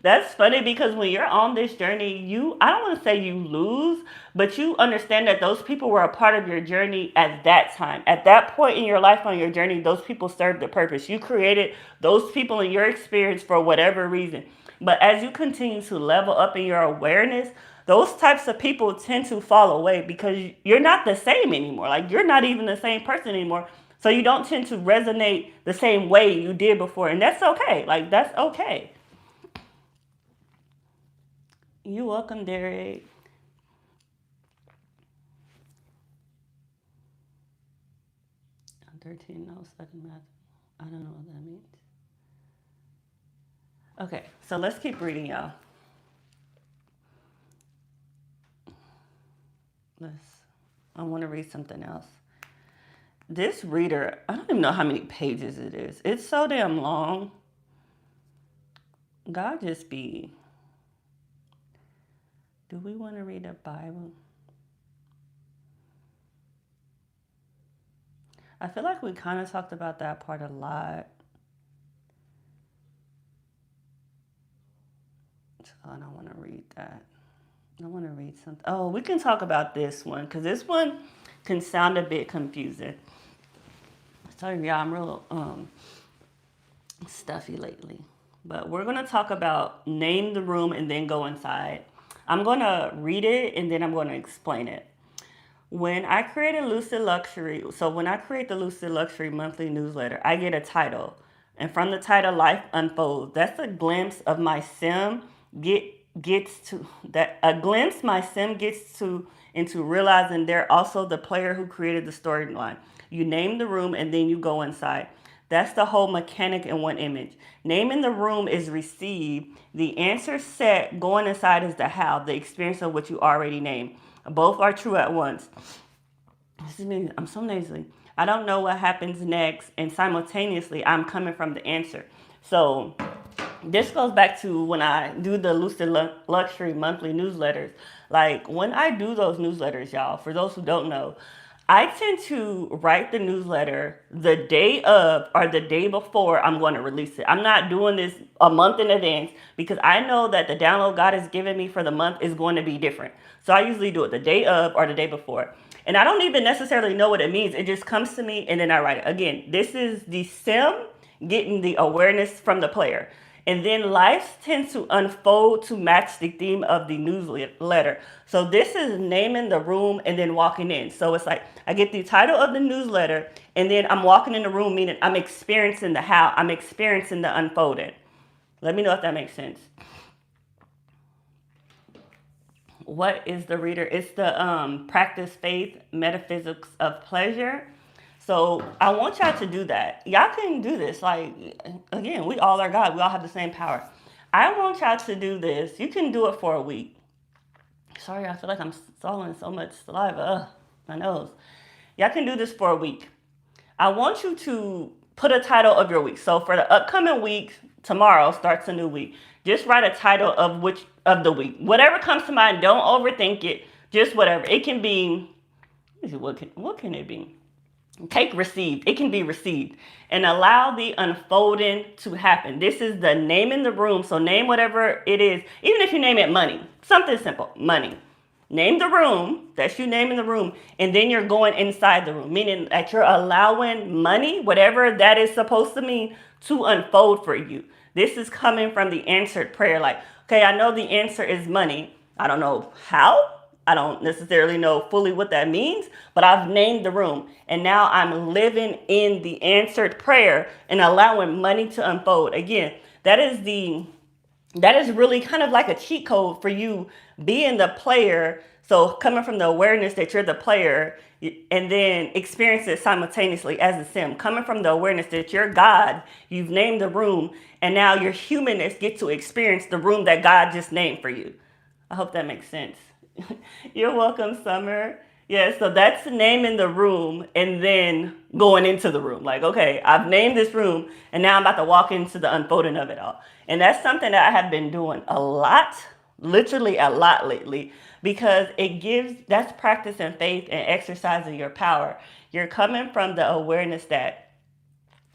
S1: That's funny because when you're on this journey, I don't want to say you lose, but you understand that those people were a part of your journey at that time. At that point in your life on your journey, those people served a purpose. You created those people in your experience for whatever reason. But as you continue to level up in your awareness, those types of people tend to fall away because you're not the same anymore. Like you're not even the same person anymore. So you don't tend to resonate the same way you did before. And that's okay. Like that's okay. You're welcome, Derek. 13, no, second math. I don't know what that means. Okay, so let's keep reading, y'all. Let's. I want to read something else. This reader, I don't even know how many pages it is. It's so damn long. God just be. Do we want to read the Bible? I feel like we kind of talked about that part a lot. I don't want to read that. I want to read something. Oh, we can talk about this one because this one can sound a bit confusing. Sorry, y'all, I'm real stuffy lately. But we're going to talk about name the room and then go inside. I'm going to read it and then I'm going to explain it. When I create a Lucid Luxury, so when I create the Lucid Luxury monthly newsletter, I get a title. And from the title, Life Unfolds. That's a glimpse of my sim gets to that a glimpse my sim gets to into realizing they're also the player who created the storyline. You name the room and then you go inside. That's the whole mechanic in one image. Naming the room is receive. The answer set going inside is the how, the experience of what you already named. Both are true at once. This is me. I'm so nasally. I don't know what happens next, and simultaneously, I'm coming from the answer. So this goes back to when I do the Lucid Luxury monthly newsletters. Like when I do those newsletters, y'all, for those who don't know, I tend to write the newsletter the day of or the day before I'm going to release it. I'm not doing this a month in advance because I know that the download God has given me for the month is going to be different. So I usually do it the day of or the day before. And I don't even necessarily know what it means. It just comes to me and then I write it. Again, this is the sim getting the awareness from the player. And then life tends to unfold to match the theme of the newsletter. So this is naming the room and then walking in. So it's like I get the title of the newsletter and then I'm walking in the room, meaning I'm experiencing the how, I'm experiencing the unfolding. Let me know if that makes sense. What is the reader? It's the practice faith, metaphysics of pleasure. So I want y'all to do that. Y'all can do this. Like, again, we all are God. We all have the same power. I want y'all to do this. You can do it for a week. Sorry, I feel like I'm swallowing so much saliva. Ugh, my nose. Y'all can do this for a week. I want you to put a title of your week. So for the upcoming week, tomorrow starts a new week. Just write a title of which of the week. Whatever comes to mind, don't overthink it. Just whatever. It can be, what can it be? Take received. It can be received. And allow the unfolding to happen. This is the name in the room. So name whatever it is. Even if you name it money. Something simple. Money. Name the room. That's you naming the room. And then you're going inside the room. Meaning that you're allowing money, whatever that is supposed to mean, to unfold for you. This is coming from the answered prayer. Like, okay, I know the answer is money. I don't know how. I don't necessarily know fully what that means, but I've named the room. And now I'm living in the answered prayer and allowing money to unfold. Again, that is really kind of like a cheat code for you being the player. So coming from the awareness that you're the player and then experience it simultaneously as a sim. Coming from the awareness that you're God, you've named the room, and now your humanness get to experience the room that God just named for you. I hope that makes sense. You're welcome, Summer. Yeah, so that's naming the room and then going into the room. Like, okay, I've named this room and now I'm about to walk into the unfolding of it all. And that's something that I have been doing a lot, literally a lot lately, because that's practice in faith and exercising your power. You're coming from the awareness that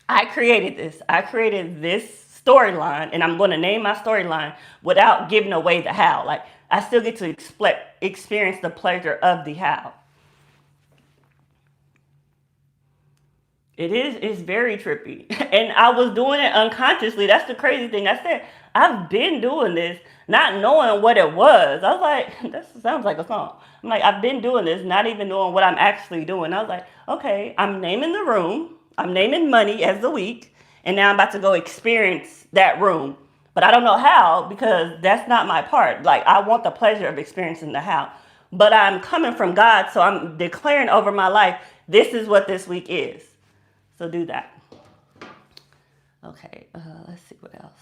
S1: I created this. I created this storyline and I'm going to name my storyline without giving away the how. Like, I still get to experience the pleasure of the how. It's very trippy. And I was doing it unconsciously. That's the crazy thing. I said, I've been doing this, not knowing what it was. I was like, that sounds like a song. I'm like, I've been doing this, not even knowing what I'm actually doing. I was like, okay, I'm naming the room. I'm naming money as the week. And now I'm about to go experience that room. But I don't know how because that's not my part. Like, I want the pleasure of experiencing the how. But I'm coming from God, so I'm declaring over my life, this is what this week is. So do that. Okay, let's see what else.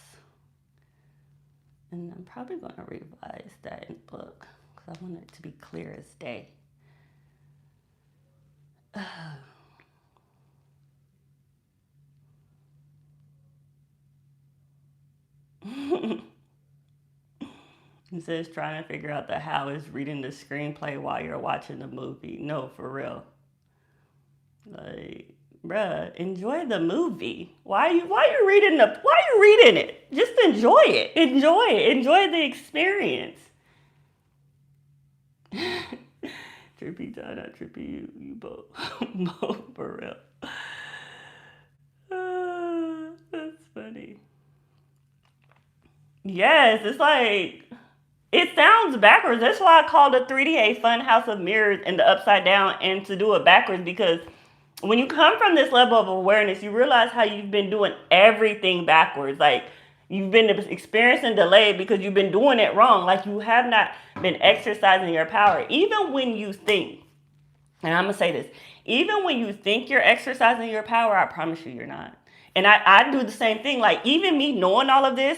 S1: And I'm probably going to revise that in the book because I want it to be clear as day. It says trying to figure out the how is reading the screenplay while you're watching the movie. No, for real. Like, bruh, enjoy the movie. Why are you you reading it. Just enjoy it. Enjoy it. Enjoy the experience. Trippy John, not trippy you both. Both for real. That's funny. Yes, it's like it sounds backwards. That's why I called the 3D a fun house of mirrors and the upside down and to do it backwards because when you come from this level of awareness, you realize how you've been doing everything backwards. Like you've been experiencing delay because you've been doing it wrong. Like you have not been exercising your power. Even when you think, and I'm going to say this, even when you think you're exercising your power, I promise you you're not. And I do the same thing. Like even me knowing all of this,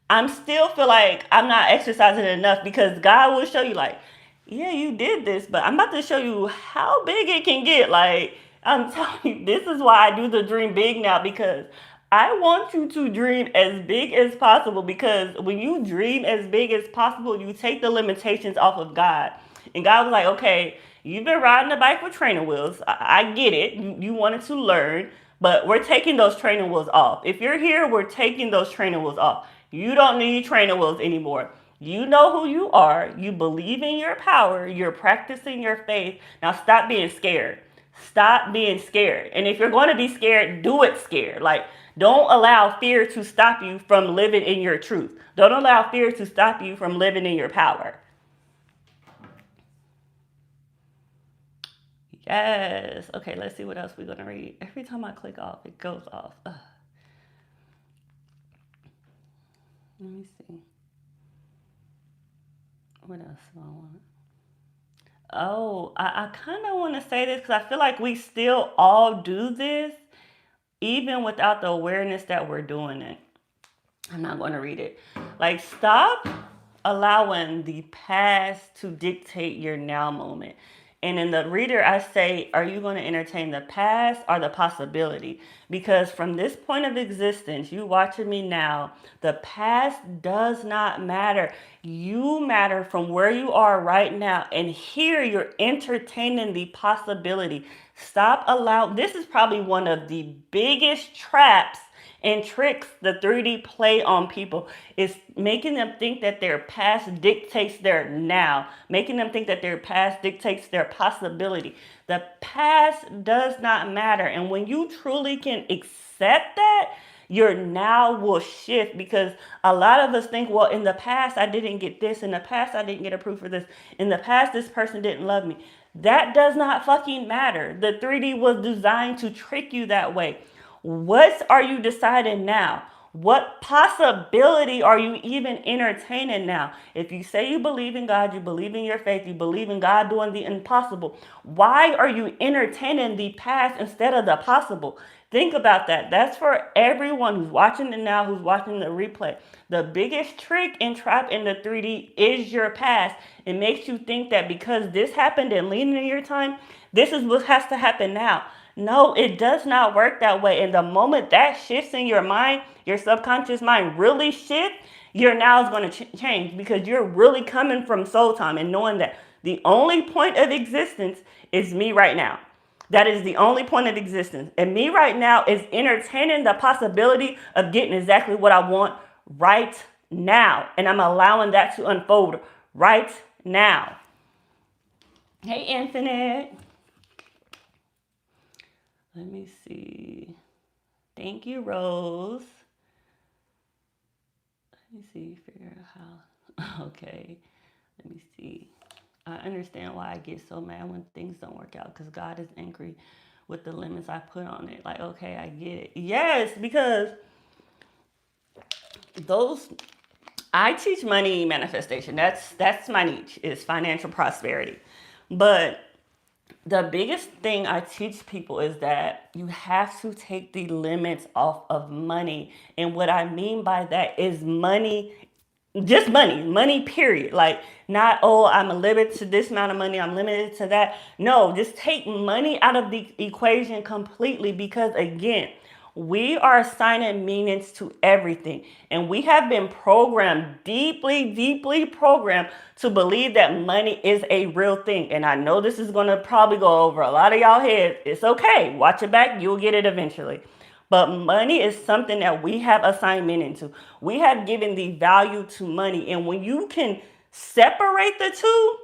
S1: I'm still feel like I'm not exercising enough because God will show you like, yeah, you did this, but I'm about to show you how big it can get. Like I'm telling you, this is why I do the dream big now because I want you to dream as big as possible because when you dream as big as possible, you take the limitations off of God. And God was like, okay, you've been riding the bike with training wheels. I get it. You wanted to learn, but we're taking those training wheels off. If you're here, we're taking those training wheels off. You don't need training wheels anymore. You know who you are. You believe in your power. You're practicing your faith. Now stop being scared. Stop being scared. And if you're going to be scared, do it scared. Like, don't allow fear to stop you from living in your truth. Don't allow fear to stop you from living in your power. Yes. Okay, let's see what else we're going to read. Every time I click off, it goes off. Ugh. Let me see. What else do I want? Oh, I kind of want to say this because I feel like we still all do this, even without the awareness that we're doing it. I'm not going to read it. Like, stop allowing the past to dictate your now moment. And in the reader, I say, are you going to entertain the past or the possibility? Because from this point of existence, you watching me now, the past does not matter. You matter from where you are right now. And here you're entertaining the possibility. Stop allowing, this is probably one of the biggest traps and tricks the 3D play on people is making them think that their past dictates their now, making them think that their past dictates their possibility. The past does not matter. And when you truly can accept that, your now will shift because a lot of us think, well, in the past, I didn't get this. In the past, I didn't get approved for this. In the past, this person didn't love me. That does not fucking matter. The 3D was designed to trick you that way. What are you deciding now? What possibility are you even entertaining now? If you say you believe in God, you believe in your faith, you believe in God doing the impossible, why are you entertaining the past instead of the possible? Think about that. That's for everyone who's watching it now, who's watching the replay. The biggest trick and trap in the 3D is your past. It makes you think that because this happened in linear your time, this is what has to happen now. No, it does not work that way. And the moment that shifts in your mind, your subconscious mind really shifts, your now is going to change because you're really coming from soul time and knowing that the only point of existence is me right now. That is the only point of existence. And me right now is entertaining the possibility of getting exactly what I want right now. And I'm allowing that to unfold right now. Hey, Infinite. Let me see. Thank you, Rose. Let me see. Figure out how. Okay. Let me see. I understand why I get so mad when things don't work out because God is angry with the limits I put on it. Like, okay, I get it. Yes, because I teach money manifestation. That's my niche is financial prosperity. But the biggest thing I teach people is that you have to take the limits off of money. And what I mean by that is money, just money, period. Like not, oh, I'm limited to this amount of money, I'm limited to that. No, just take money out of the equation completely because again, we are assigning meanings to everything. And we have been programmed, deeply programmed to believe that money is a real thing. And I know this is going to probably go over a lot of y'all heads. It's okay. Watch it back. You'll get it eventually. But money is something that we have assignment into. We have given the value to money. And when you can separate the two,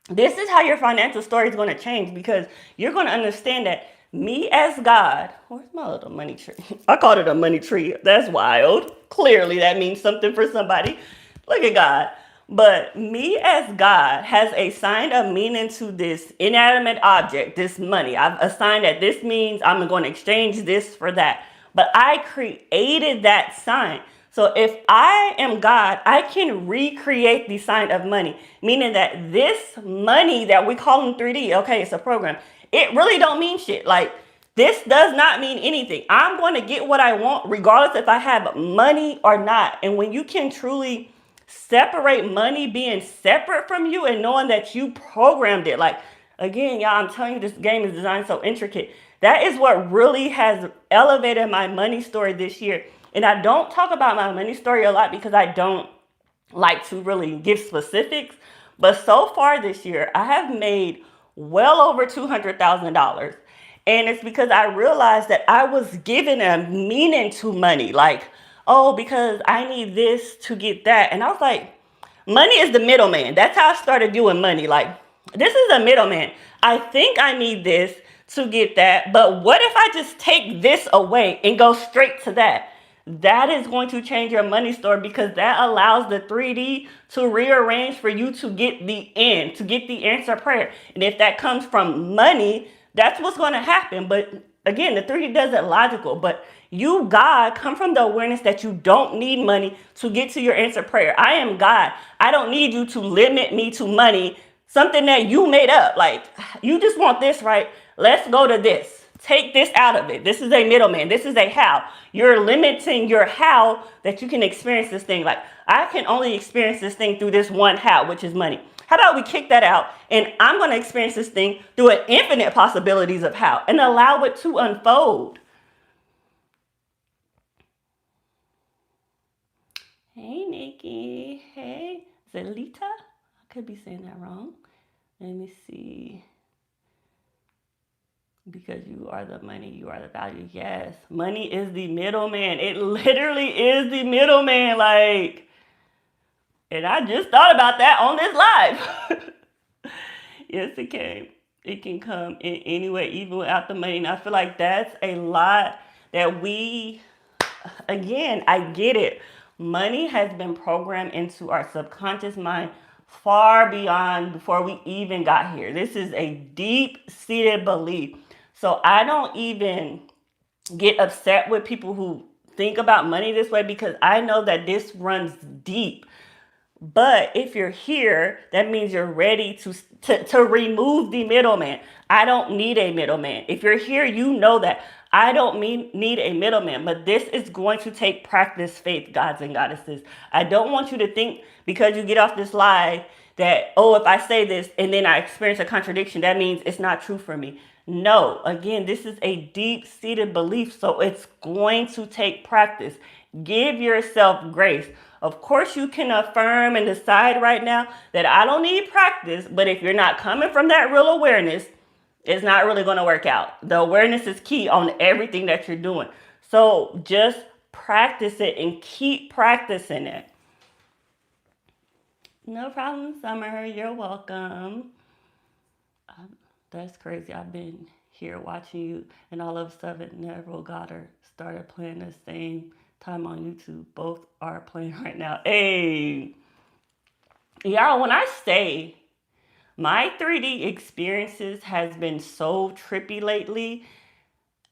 S1: this is how your financial story is going to change, because you're going to understand that me as God, where's my little money tree? I called it a money tree. That's wild. Clearly, that means something for somebody. Look at God. But me as God has assigned a meaning to this inanimate object, this money. I've assigned that this means I'm going to exchange this for that. But I created that sign. So if I am God, I can recreate the sign of money, meaning that this money that we call in 3D, okay, it's a program. It really don't mean shit. Like, this does not mean anything. I'm going to get what I want regardless if I have money or not. And when you can truly separate money being separate from you and knowing that you programmed it, like, again, y'all, I'm telling you, this game is designed so intricate. That is what really has elevated my money story this year. And I don't talk about my money story a lot because I don't like to really give specifics. But so far this year, I have made well over $200,000. And it's because I realized that I was given a meaning to money. Like, oh, because I need this to get that. And I was like, money is the middleman. That's how I started viewing money. Like, this is a middleman. I think I need this to get that. But what if I just take this away and go straight to that? That is going to change your money story, because that allows the 3D to rearrange for you to get the end, to get the answer prayer. And if that comes from money, that's what's going to happen. But again, the 3D does it logical. But you, God, come from the awareness that you don't need money to get to your answer prayer. I am God. I don't need you to limit me to money, something that you made up. Like, you just want this, right? Let's go to this. Take this out of it. This is a middleman. This is a how. You're limiting your how that you can experience this thing. Like, I can only experience this thing through this one how, which is money. How about we kick that out, and I'm going to experience this thing through an infinite possibilities of how, and allow it to unfold. Hey, Nikki. Hey, Zelita. I could be saying that wrong. Let me see. Because you are the money, you are the value. Yes, money is the middleman. It literally is the middleman. Like, and I just thought about that on this live. Yes, it can. It can come in any way, even without the money. And I feel like that's a lot that we, again, I get it. Money has been programmed into our subconscious mind far beyond before we even got here. This is a deep-seated belief. So I don't even get upset with people who think about money this way, because I know that this runs deep. But if you're here, that means you're ready to remove the middleman. I don't need a middleman. If you're here, you know that I don't need a middleman. But this is going to take practice, faith, gods and goddesses. I don't want you to think because you get off this live that, oh, if I say this and then I experience a contradiction, that means it's not true for me. No, again, this is a deep-seated belief, so it's going to take practice. Give yourself grace. Of course, you can affirm and decide right now that I don't need practice, but if you're not coming from that real awareness, it's not really going to work out. The awareness is key on everything that you're doing. So just practice it and keep practicing it. No problem, Summer. You're welcome. That's crazy. I've been here watching you, and all of a sudden, Neville, Goddard started playing the same time on YouTube. Both are playing right now. Hey, y'all, when I say my 3D experiences has been so trippy lately,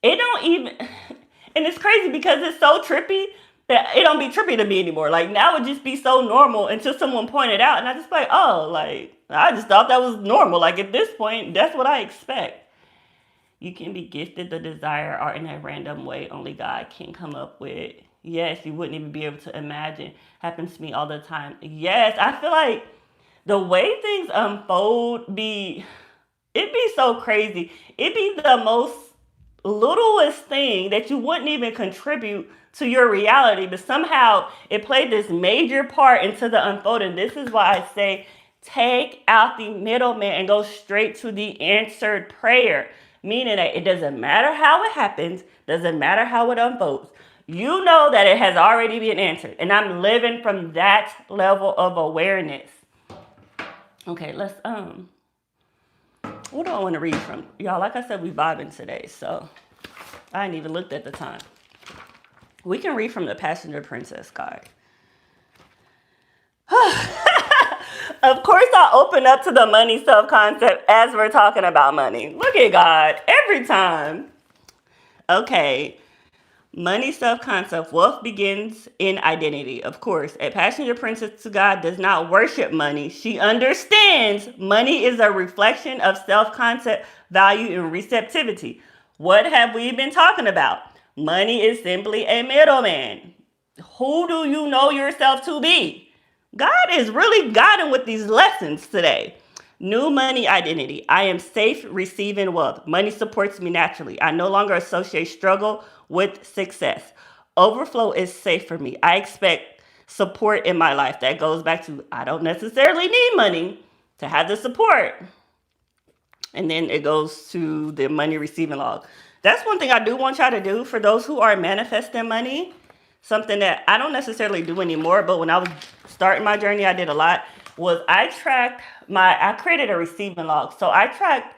S1: it don't even, and it's crazy because it's so trippy that it don't be trippy to me anymore. Like, now it just be so normal until someone pointed out, and I just like, oh, like, I just thought that was normal. Like, at this point, that's what I expect. You can be gifted the desire or in a random way only God can come up with. Yes, you wouldn't even be able to imagine. Happens to me all the time. Yes, I feel like the way things unfold it'd be so crazy. It'd be the most littlest thing that you wouldn't even contribute to your reality, but somehow it played this major part into the unfolding. This is why I say take out the middleman and go straight to the answered prayer. Meaning that it doesn't matter how it happens, doesn't matter how it unfolds. You know that it has already been answered. And I'm living from that level of awareness. Okay, let's what do I want to read from? Y'all, like I said, we vibing today, so I ain't even looked at the time. We can read from the Passenger Princess Guide. Of course, I open up to the money self-concept as we're talking about money. Look at God every time. Okay. Money self-concept. Wealth begins in identity. Of course, a passenger princess to God does not worship money. She understands money is a reflection of self-concept, value, and receptivity. What have we been talking about? Money is simply a middleman. Who do you know yourself to be? God is really guiding with these lessons today. New money identity. I am safe receiving wealth. Money supports me naturally. I no longer associate struggle with success. Overflow is safe for me. I expect support in my life. That goes back to I don't necessarily need money to have the support. And then it goes to the money receiving log. That's one thing I do want y'all to do for those who are manifesting money. Something that I don't necessarily do anymore, but when I was starting my journey, I did a lot, was I created a receiving log. So I tracked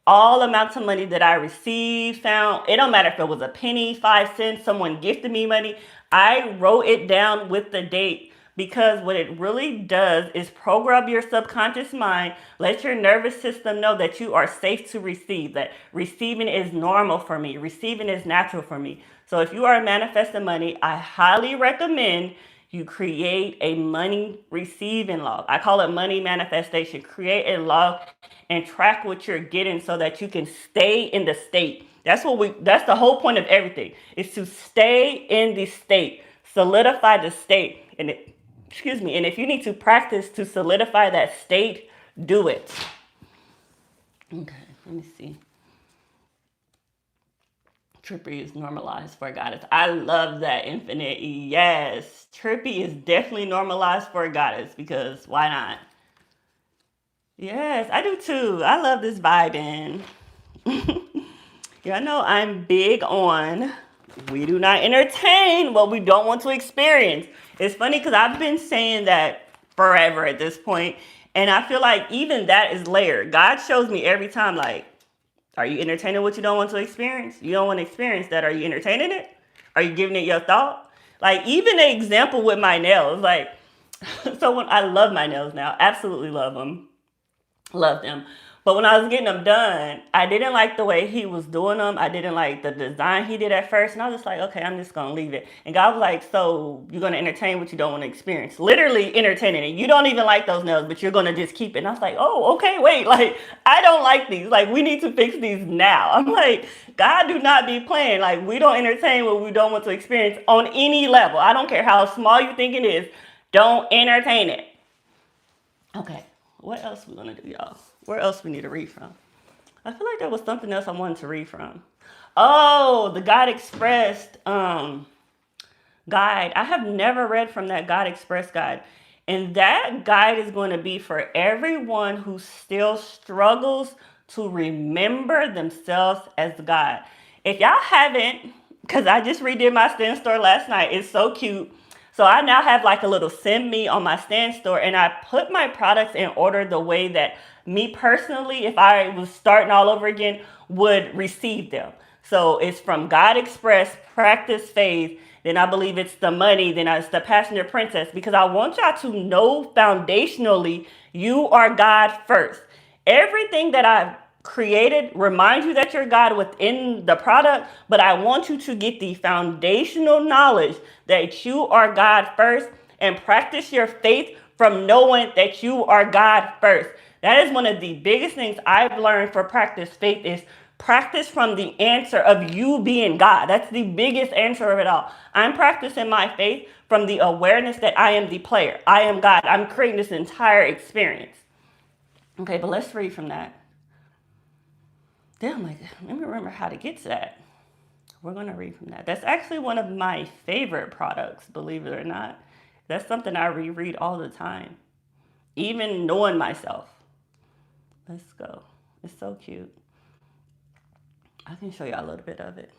S1: all amounts of money that I received, found. It don't matter if it was a penny, 5 cents, someone gifted me money. I wrote it down with the date because what it really does is program your subconscious mind, let your nervous system know that you are safe to receive, that receiving is normal for me, receiving is natural for me. So if you are manifesting money, I highly recommend you create a money receiving log. I call it money manifestation. Create a log and track what you're getting so that you can stay in the state. That's the whole point of everything, is to stay in the state, solidify the state. And if you need to practice to solidify that state, do it. Okay, let me see. Trippy is normalized for a goddess. I love that, Infinite. Yes, Trippy is definitely normalized for a goddess because why not? Yes, I do too. I love this vibing. Y'all know I'm big on we do not entertain what we don't want to experience. It's funny because I've been saying that forever at this point, and I feel like even that is layered. God shows me every time, like, are you entertaining what you don't want to experience? You don't want to experience that. Are you entertaining it? Are you giving it your thought? Like, even an example with my nails, like, so when I love my nails now, absolutely love them. Love them. But when I was getting them done, I didn't like the way he was doing them. I didn't like the design he did at first. And I was just like, okay, I'm just going to leave it. And God was like, so you're going to entertain what you don't want to experience. Literally entertaining it. You don't even like those nails, but you're going to just keep it. And I was like, oh, okay, wait. Like, I don't like these. Like, we need to fix these now. I'm like, God do not be playing. Like, we don't entertain what we don't want to experience on any level. I don't care how small you think it is. Don't entertain it. Okay. What else we gonna do, y'all? Where else we need to read from? I feel like there was something else I wanted to read from. Oh, the God Expressed guide. I have never read from that God Express guide. And that guide is going to be for everyone who still struggles to remember themselves as God. If y'all haven't, because I just redid my stand store last night, it's so cute. So I now have like a little send me on my stand store, and I put my products in order the way that me personally, if I was starting all over again, would receive them. So it's from God Express, Practice Phase, then I believe it's the money, then it's the Passenger Princess, because I want y'all to know foundationally you are God first. Everything that I've created reminds you that you're God within the product, but I want you to get the foundational knowledge that you are God first and practice your faith from knowing that you are God first. That is one of the biggest things I've learned for practice faith is practice from the answer of you being God. That's the biggest answer of it all. I'm practicing my faith from the awareness that I am the player. I am God. I'm creating this entire experience. Okay, but let's read from that. Damn, like, let me remember how to get to that. We're going to read from that. That's actually one of my favorite products, believe it or not. That's something I reread all the time, even knowing myself. Let's go. It's so cute. I can show you a little bit of it.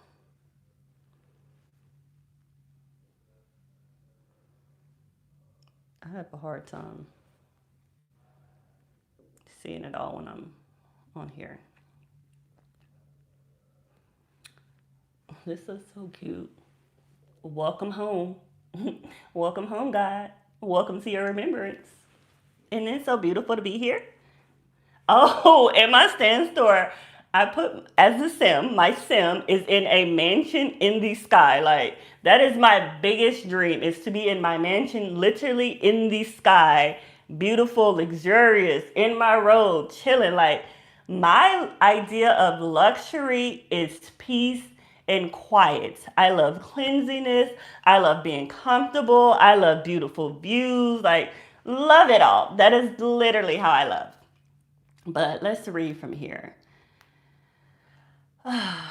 S1: I have a hard time seeing it all when I'm on here. This is so cute. Welcome home. Welcome home, God. Welcome to your remembrance. Isn't it so beautiful to be here? Oh, in my stand store, I put as a sim, my sim is in a mansion in the sky. Like, that is my biggest dream, is to be in my mansion literally in the sky, beautiful, luxurious, in my robe, chilling. Like, my idea of luxury is peace and quiet. I love cleansiness. I love being comfortable. I love beautiful views. Like, love it all. That is literally how I love. But let's read from here. I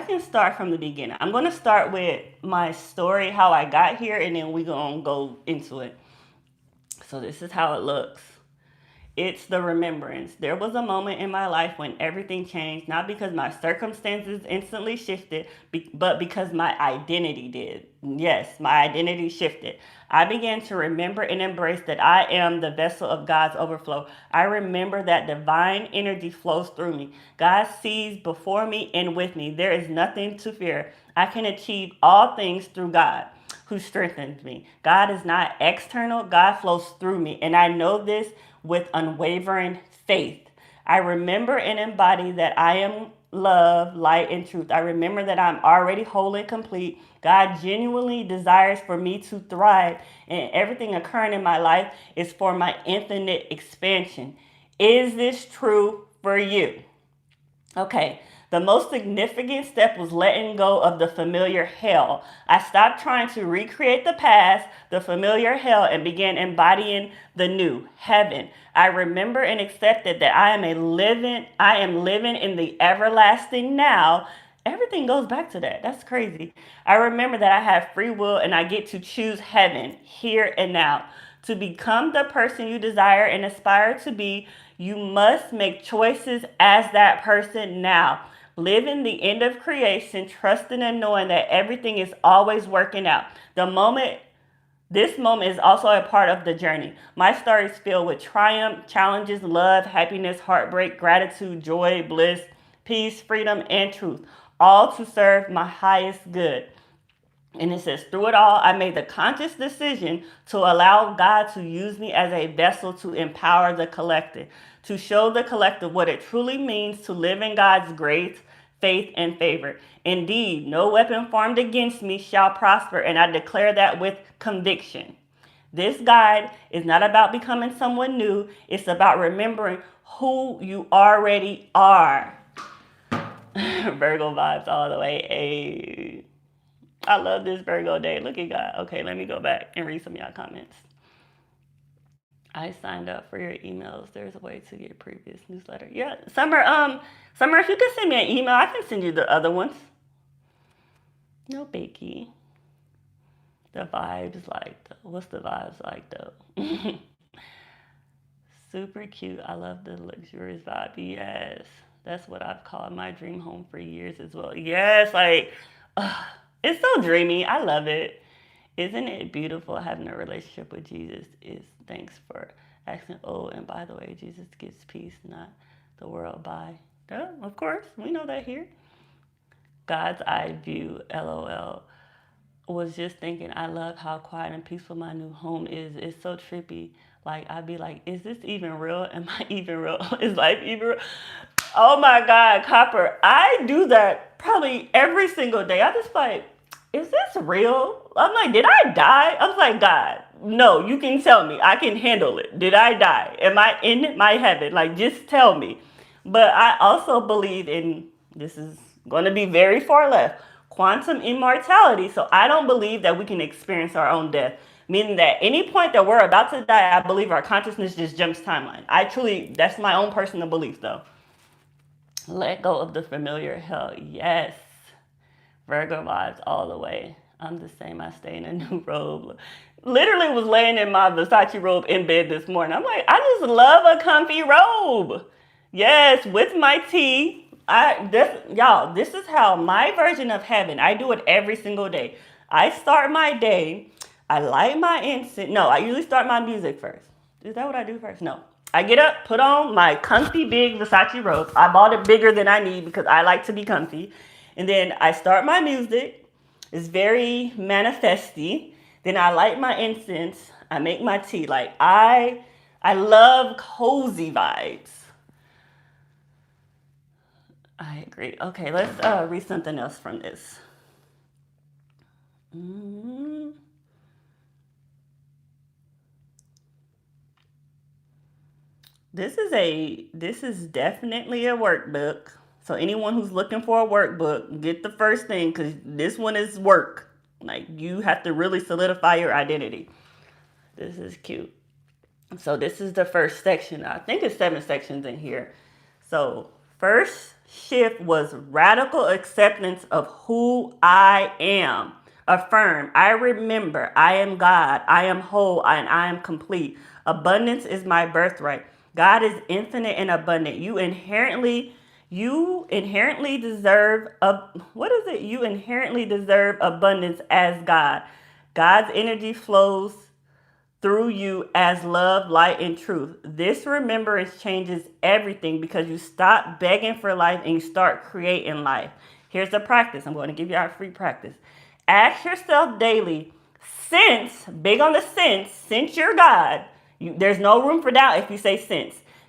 S1: can start from the beginning. I'm going to start with my story, how I got here, and then we're going to go into it. So this is how it looks. It's the remembrance. There was a moment in my life when everything changed, not because my circumstances instantly shifted, but because my identity did. Yes, my identity shifted. I began to remember and embrace that I am the vessel of God's overflow. I remember that divine energy flows through me. God sees before me and with me. There is nothing to fear. I can achieve all things through God who strengthens me. God is not external, God flows through me. And I know this with unwavering faith. I remember and embody that I am love, light, and truth. I remember that I'm already whole and complete. God genuinely desires for me to thrive, and everything occurring in my life is for my infinite expansion. Is this true for you? Okay, the most significant step was letting go of the familiar hell. I stopped trying to recreate the past, the familiar hell, and began embodying the new heaven. I remember and accepted that I am living in the everlasting now. Everything goes back to that. That's crazy. I remember that I have free will and I get to choose heaven here and now. To become the person you desire and aspire to be, you must make choices as that person now. Live in the end of creation, trusting and knowing that everything is always working out. This moment is also a part of the journey. My story is filled with triumph, challenges, love, happiness, heartbreak, gratitude, joy, bliss, peace, freedom, and truth, all to serve my highest good. And it says, through it all, I made the conscious decision to allow God to use me as a vessel to empower the collective, to show the collective what it truly means to live in God's grace, faith, and favor. Indeed, no weapon formed against me shall prosper, and I declare that with conviction. This guide is not about becoming someone new. It's about remembering who you already are. Virgo vibes all the way. Hey. I love this Virgo day. Look at God. Okay, let me go back and read some of y'all comments. I signed up for your emails. There's a way to get previous newsletter. Yeah, Summer, if you can send me an email, I can send you the other ones. No biggie. The vibes like though. What's the vibes like though? Super cute. I love the luxurious vibe. Yes. That's what I've called my dream home for years as well. Yes, like it's so dreamy. I love it. Isn't it beautiful having a relationship with Jesus? Is thanks for asking. Oh, and by the way, Jesus gives peace, not the world. Bye. Yeah, of course, we know that here. God's eye view, LOL. Was just thinking, I love how quiet and peaceful my new home is. It's so trippy. Like, I'd be like, is this even real? Am I even real? Is life even real? Oh my God, Copper. I do that probably every single day. I just like, is this real? I'm like, did I die? I was like, God, no, you can tell me. I can handle it. Did I die? Am I in my heaven? Like, just tell me. But I also believe in, this is going to be very far left, quantum immortality. So I don't believe that we can experience our own death. Meaning that any point that we're about to die, I believe our consciousness just jumps timeline. That's my own personal belief though. Let go of the familiar hell. Yes. Virgo vibes all the way. I'm the same. I stay in a new robe. Literally was laying in my Versace robe in bed this morning. I'm like, I just love a comfy robe. Yes, with my tea. Y'all, this is how my version of heaven. I do it every single day. I start my day. I light my incense. No, I usually start my music first. Is that what I do first? No. I get up, put on my comfy big Versace robe. I bought it bigger than I need because I like to be comfy. And then I start my music. It's very manifesty. Then I light my incense. I make my tea. Like I love cozy vibes. I agree. Okay, let's read something else from this. Mm. This is definitely a workbook. So anyone who's looking for a workbook, get the first thing because this one is work. Like you have to really solidify your identity. This is cute. So this is the first section. I think it's 7 sections in here. So first shift was radical acceptance of who I am. Affirm, I remember, I am God, I am whole, and I am complete. Abundance is my birthright. God is infinite and abundant. You inherently deserve what is it? You inherently deserve abundance as God. God's energy flows through you as love, light, and truth. This remembrance changes everything because you stop begging for life and you start creating life. Here's the practice. I'm going to give you our free practice. Ask yourself daily, big on the since you're God, there's no room for doubt if you say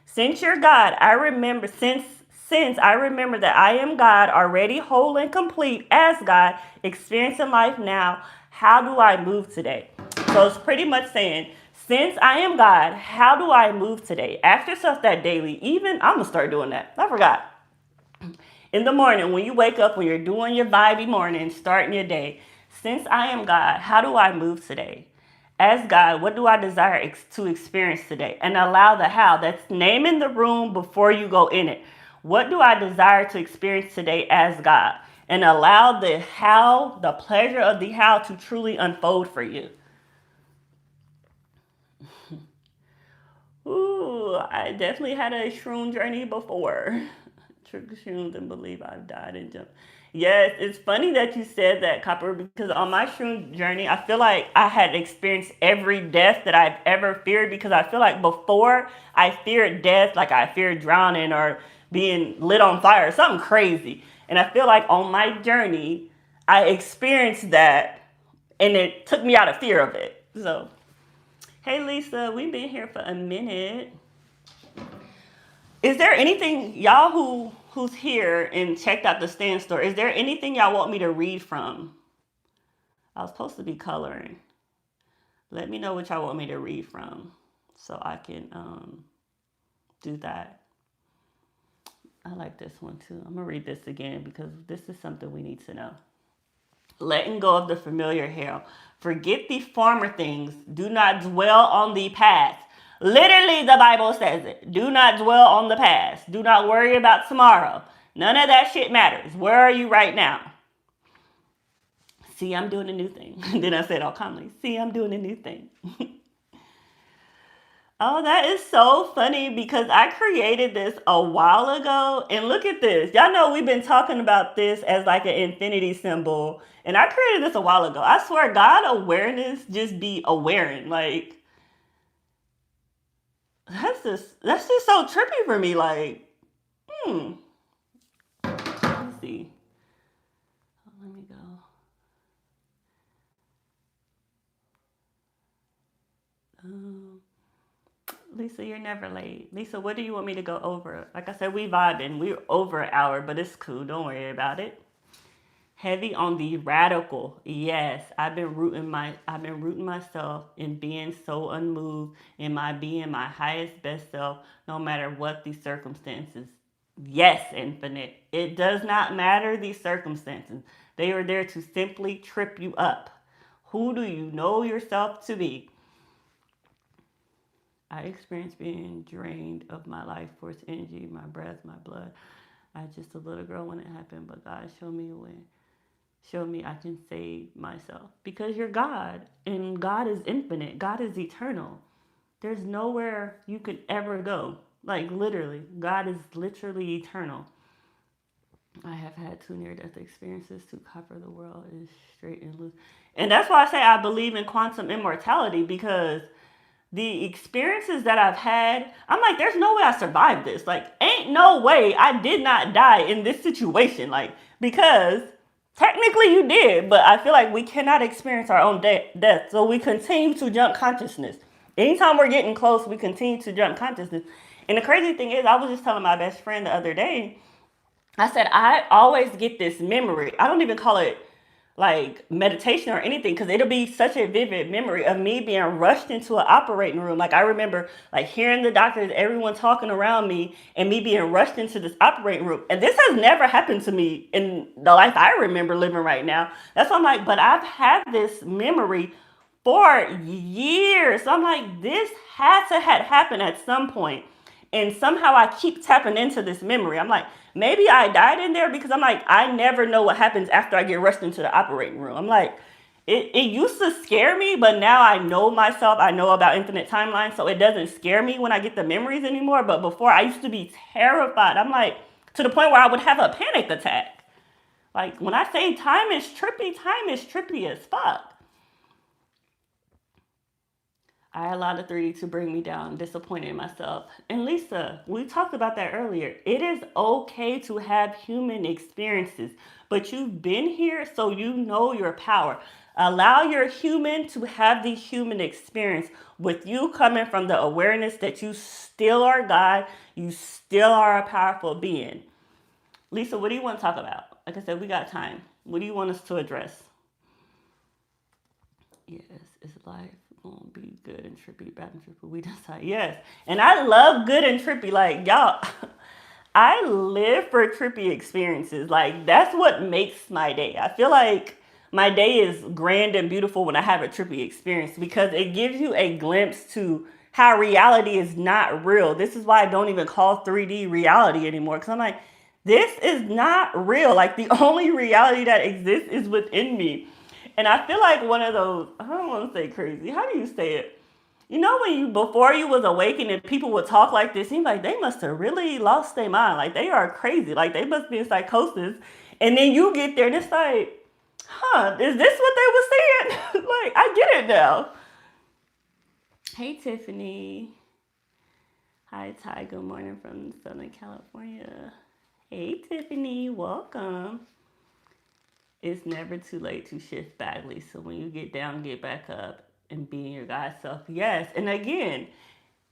S1: since you're God, I remember, since I remember that I am God, already whole and complete as God, experiencing life now, how do I move today? So it's pretty much saying, since I am God, how do I move today? Ask yourself that daily. Even, I'm going to start doing that. I forgot. In the morning, when you wake up, when you're doing your vibey morning, starting your day, since I am God, how do I move today? As God, what do I desire to experience today? And allow the how. That's naming the room before you go in it. What do I desire to experience today as God? And allow the how, the pleasure of the how to truly unfold for you. Ooh, I definitely had a shroom journey before. Trick shrooms and believe I've died and jumped. Yes, it's funny that you said that, Copper, because on my shroom journey, I feel like I had experienced every death that I've ever feared because I feel like before I feared death, like I feared drowning or being lit on fire, something crazy. And I feel like on my journey, I experienced that and it took me out of fear of it. So, hey, Lisa, we've been here for a minute. Is there anything y'all who's here and checked out the stand store? Is there anything y'all want me to read from? I was supposed to be coloring. Let me know what y'all want me to read from, so I can do that. I like this one too. I'm gonna read this again because this is something we need to know. Letting go of the familiar hell. Forget the former things. Do not dwell on the past. Literally, the Bible says it. Do not dwell on the past. Do not worry about tomorrow. None of that shit matters. Where are you right now? See, I'm doing a new thing. Then I said all calmly, see, I'm doing a new thing. Oh, that is so funny because I created this a while ago. And look at this. Y'all know we've been talking about this as like an infinity symbol. And I created this a while ago. I swear, God awareness just be awareing. Like, that's just so trippy for me. Like, let me see. Let me go. Lisa, you're never late. Lisa, what do you want me to go over? Like I said, we vibing. We're over an hour, but it's cool. Don't worry about it. Heavy on the radical. Yes, I've been rooting myself in being so unmoved in my being my highest best self, no matter what the circumstances. Yes, infinite. It does not matter the circumstances. They are there to simply trip you up. Who do you know yourself to be? I experienced being drained of my life force energy, my breath, my blood. I was just a little girl when it happened, but God showed me a way. Showed me I can save myself. Because you're God, and God is infinite. God is eternal. There's nowhere you could ever go. Like literally, God is literally eternal. I have had two near-death experiences to cover the world is straight and loose. And that's why I say I believe in quantum immortality, because the experiences that I've had, I'm like, there's no way I survived this. Like, ain't no way I did not die in this situation. Like, because technically you did, but I feel like we cannot experience our own death. So we continue to jump consciousness. Anytime we're getting close, we continue to jump consciousness. And the crazy thing is, I was just telling my best friend the other day, I said, I always get this memory. I don't even call it like meditation or anything, because it'll be such a vivid memory of me being rushed into an operating room. Like, I remember like hearing the doctors, everyone talking around me, and me being rushed into this operating room. And this has never happened to me in the life I remember living right now. That's why I'm like, but I've had this memory for years. So I'm like, this had to have happened at some point. And somehow I keep tapping into this memory. I'm like, maybe I died in there, because I'm like, I never know what happens after I get rushed into the operating room. I'm like, it used to scare me, but now I know myself. I know about infinite timelines, so it doesn't scare me when I get the memories anymore. But before, I used to be terrified. I'm like, to the point where I would have a panic attack. Like, when I say time is trippy as fuck. I allowed the 3D to bring me down, disappointed in myself. And Lisa, we talked about that earlier. It is okay to have human experiences, but you've been here, so you know your power. Allow your human to have the human experience, with you coming from the awareness that you still are God, you still are a powerful being. Lisa, what do you want to talk about? Like I said, we got time. What do you want us to address? Yes, it's life gonna be good and trippy, bad and trippy. We decide. Yes, and I love good and trippy. Like, y'all, I live for trippy experiences. Like, that's what makes my day. I feel like my day is grand and beautiful when I have a trippy experience, because it gives you a glimpse to how reality is not real. This is why I don't even call 3D reality anymore, because I'm like, this is not real. Like, the only reality that exists is within me. And I feel like one of those, I don't want to say crazy. How do you say it? You know, when you, before you was awakened and people would talk like this, seems like they must have really lost their mind. Like, they are crazy. Like, they must be in psychosis. And then you get there and it's like, huh, is this what they were saying? Like, I get it now. Hey, Tiffany. Hi, Ty. Good morning from Southern California. Hey, Tiffany. Welcome. It's never too late to shift badly. So when you get down, get back up and being your God self. Yes. And again,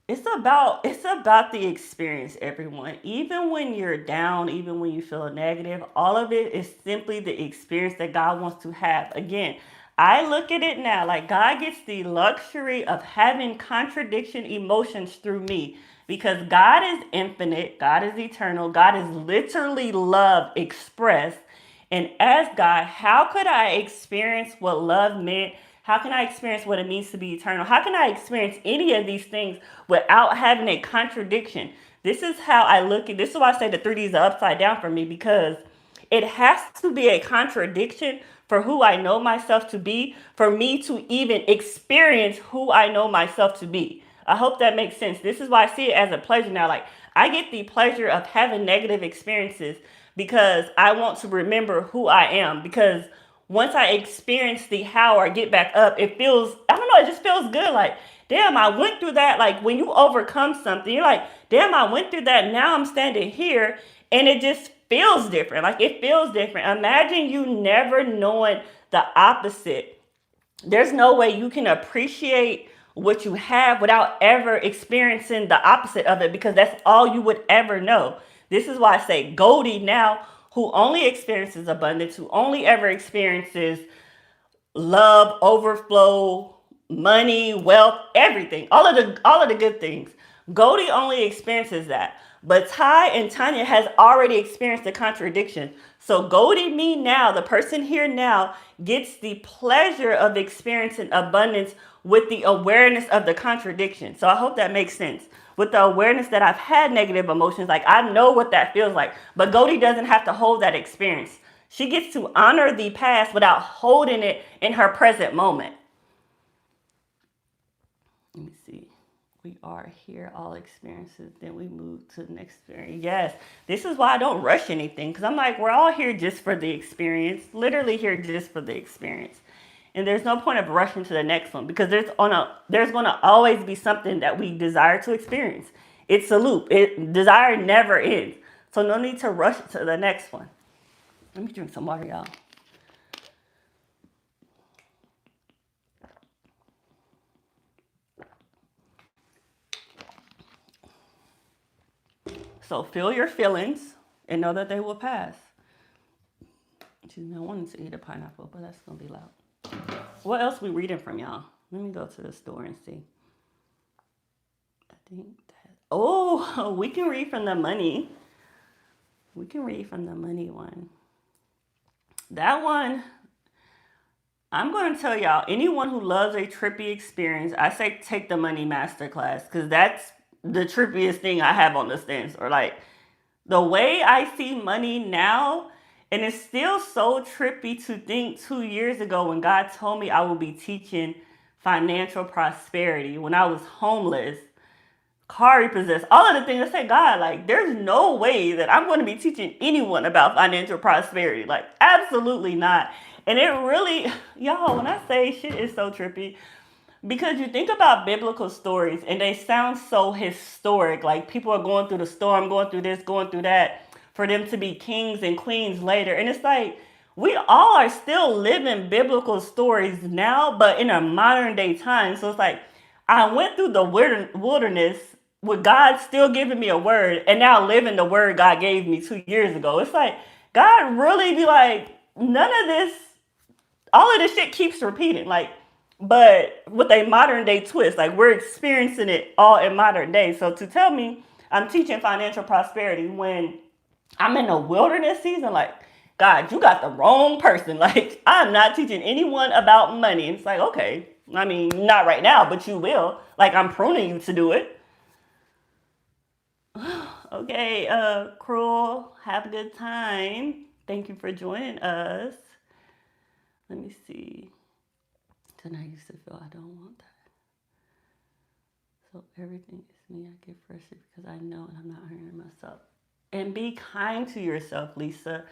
S1: it's about the experience, everyone. Even when you're down, even when you feel negative, all of it is simply the experience that God wants to have. Again, I look at it now like God gets the luxury of having contradiction emotions through me, because God is infinite, God is eternal, God is literally love expressed. And as God, how could I experience what love meant? How can I experience what it means to be eternal? How can I experience any of these things without having a contradiction? This is how I look at this. Is why I say the 3D is upside down for me, because it has to be a contradiction for who I know myself to be, for me to even experience who I know myself to be. I hope that makes sense. This is why I see it as a pleasure now. Like, I get the pleasure of having negative experiences because I want to remember who I am. Because once I experience the how or get back up, it feels, I don't know, it just feels good. Like, damn, I went through that. Like, when you overcome something, you're like, damn, I went through that. Now I'm standing here, and it just feels different. Like, it feels different. Imagine you never knowing the opposite. There's no way you can appreciate what you have without ever experiencing the opposite of it, because that's all you would ever know. This is why I say Goldie now, who only experiences abundance, who only ever experiences love, overflow, money, wealth, everything, all of the good things. Goldie only experiences that. But Ty and Tanya has already experienced the contradiction. So Goldie, me now, the person here now, gets the pleasure of experiencing abundance with the awareness of the contradiction. So I hope that makes sense. With the awareness that I've had negative emotions, like, I know what that feels like. But Goldie doesn't have to hold that experience. She gets to honor the past without holding it in her present moment. Let me see. we are here, all experiences, then we move to the next experience. Yes, this is why I don't rush anything, because I'm like, we're all here just for the experience, literally here just for the experience. And there's no point of rushing to the next one because there's gonna always be something that we desire to experience. It's a loop. Desire never ends. So no need to rush to the next one. Let me drink some water, y'all. So feel your feelings and know that they will pass. Excuse me, I wanted to eat a pineapple, but that's gonna be loud. What else we reading from y'all? Let me go to the store and see. I think that. Oh, we can read from the money. We can read from the money one. That one, I'm going to tell y'all, anyone who loves a trippy experience, I say take the money masterclass because that's the trippiest thing I have on the stands. Or like the way I see money now, and it's still so trippy to think 2 years ago when God told me I would be teaching financial prosperity when I was homeless, car repossessed, all of the things. I said, God, like, there's no way that I'm going to be teaching anyone about financial prosperity. Like, absolutely not. And it really, y'all, when I say shit is so trippy, because you think about biblical stories and they sound so historic. Like, people are going through the storm, going through this, going through that, for them to be kings and queens later. And it's like, we all are still living biblical stories now, but in a modern day time. So it's like, I went through the wilderness with God still giving me a word and now living the word God gave me 2 years ago. It's like, God really be like, none of this, all of this shit keeps repeating. Like, but with a modern day twist, like we're experiencing it all in modern day. So to tell me I'm teaching financial prosperity when I'm in a wilderness season, like, God, you got the wrong person. Like, I'm not teaching anyone about money. And it's like, okay, I mean, not right now, but you will. Like, I'm pruning you to do it. Okay, Cruel, have a good time. Thank you for joining us. Let me see. Tonight I used to feel I don't want that. So everything is me. I get frustrated because I know and I'm not honoring myself. And be kind to yourself, Lisa.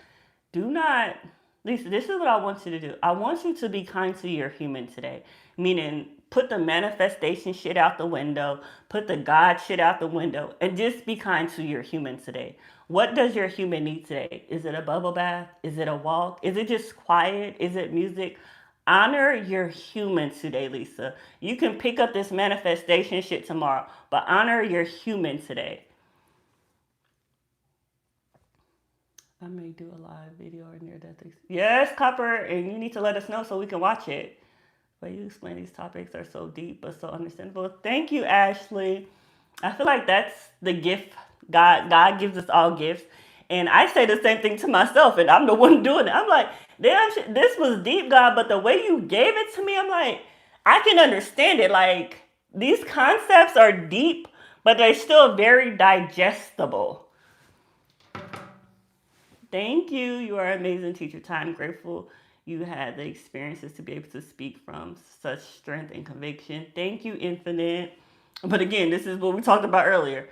S1: Do not, Lisa, this is what I want you to do. I want you to be kind to your human today. Meaning, put the manifestation shit out the window, put the God shit out the window, and just be kind to your human today. What does your human need today? Is it a bubble bath? Is it a walk? Is it just quiet? Is it music? Honor your human today, Lisa. You can pick up this manifestation shit tomorrow, but honor your human today. I may do a live video or near death. Yes, Copper, and you need to let us know so we can watch it. But you explain these topics are so deep but so understandable. Thank you, Ashley. I feel like that's the gift. God gives us all gifts. And I say the same thing to myself, and I'm the one doing it. I'm like, damn, this was deep, God, but the way you gave it to me, I'm like, I can understand it. Like, these concepts are deep, but they're still very digestible. Thank you. You are an amazing teacher. I'm grateful you had the experiences to be able to speak from such strength and conviction. Thank you, Infinite. But again, this is what we talked about earlier.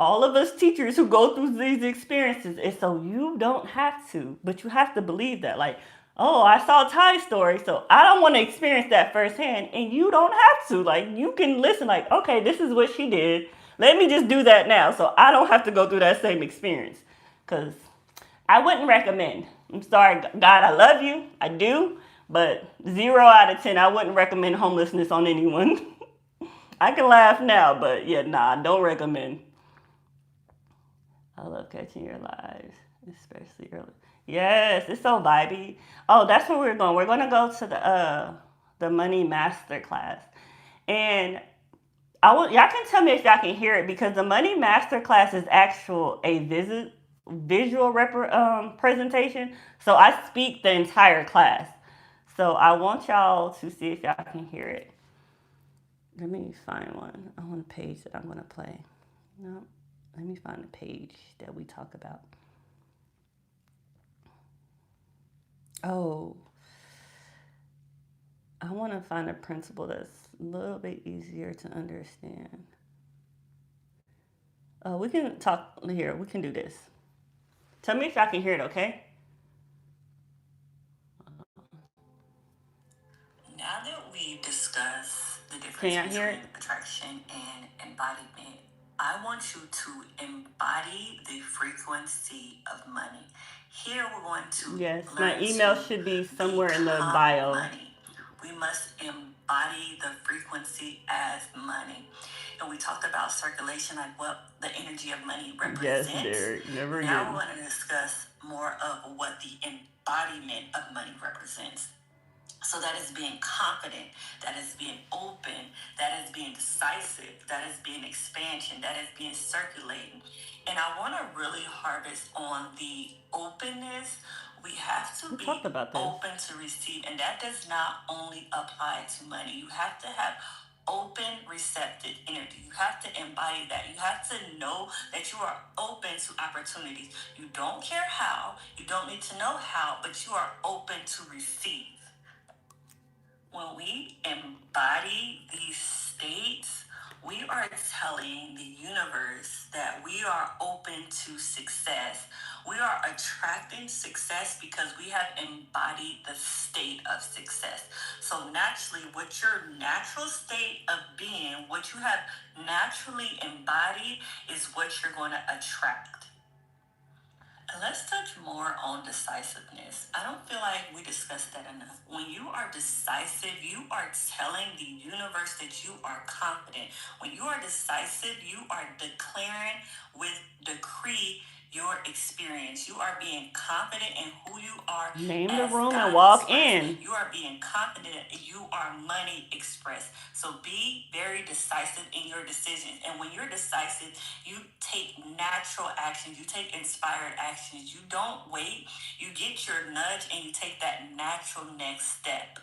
S1: All of us teachers who go through these experiences, it's so you don't have to, but you have to believe that. Like, oh, I saw Ty's story, so I don't want to experience that firsthand. And you don't have to. Like, you can listen, like, okay, this is what she did. Let me just do that now so I don't have to go through that same experience. Because I wouldn't recommend. I'm sorry, God, I love you. I do. But 0 out of 10, I wouldn't recommend homelessness on anyone. I can laugh now, but yeah, nah, don't recommend. I love catching your lives, especially early. Yes, it's so vibey. Oh, that's where we're going. We're going to go to the money master class. And y'all can tell me if y'all can hear it because the money master class is visual presentation. So I speak the entire class. So I want y'all to see if y'all can hear it. Let me find one. I want a page that I'm going to play. No, let me find a page that we talk about. Oh, I want to find a principle that's a little bit easier to understand. We can talk here. We can do this. Tell me if y'all can hear it, okay? Now that we discuss the difference between attraction and embodiment, I want you to embody the frequency of money. Here we're going to yes, my email should be somewhere in the bio. Money. We must embody the frequency as money. And we talked about circulation, like what the energy of money represents. Yes, Derek, never again. Now we're going to discuss more of what the embodiment of money represents. So that is being confident, that is being open, that is being decisive, that is being expansion, that is being circulating. And I want to really harvest on the openness. We have to be open to receive. And that does not only apply to money. You have to have open, receptive energy. You have to embody that. You have to know that you are open to opportunities. You don't care how, you don't need to know how, but you are open to receive. When we embody these states, we are telling the universe that we are open to success. We are attracting success because we have embodied the state of success. So naturally, what your natural state of being, what you have naturally embodied, is what you're going to attract. And let's touch more on decisiveness. I don't feel like we discussed that enough. When you are decisive, you are telling the universe that you are confident. When you are decisive, you are declaring with decree your experience. You are being confident in who you are. Name the room and walk in. You are being confident you are money expressed. So be very decisive in your decisions. And when you're decisive, you take natural actions. You take inspired actions. You don't wait. You get your nudge and you take that natural next step.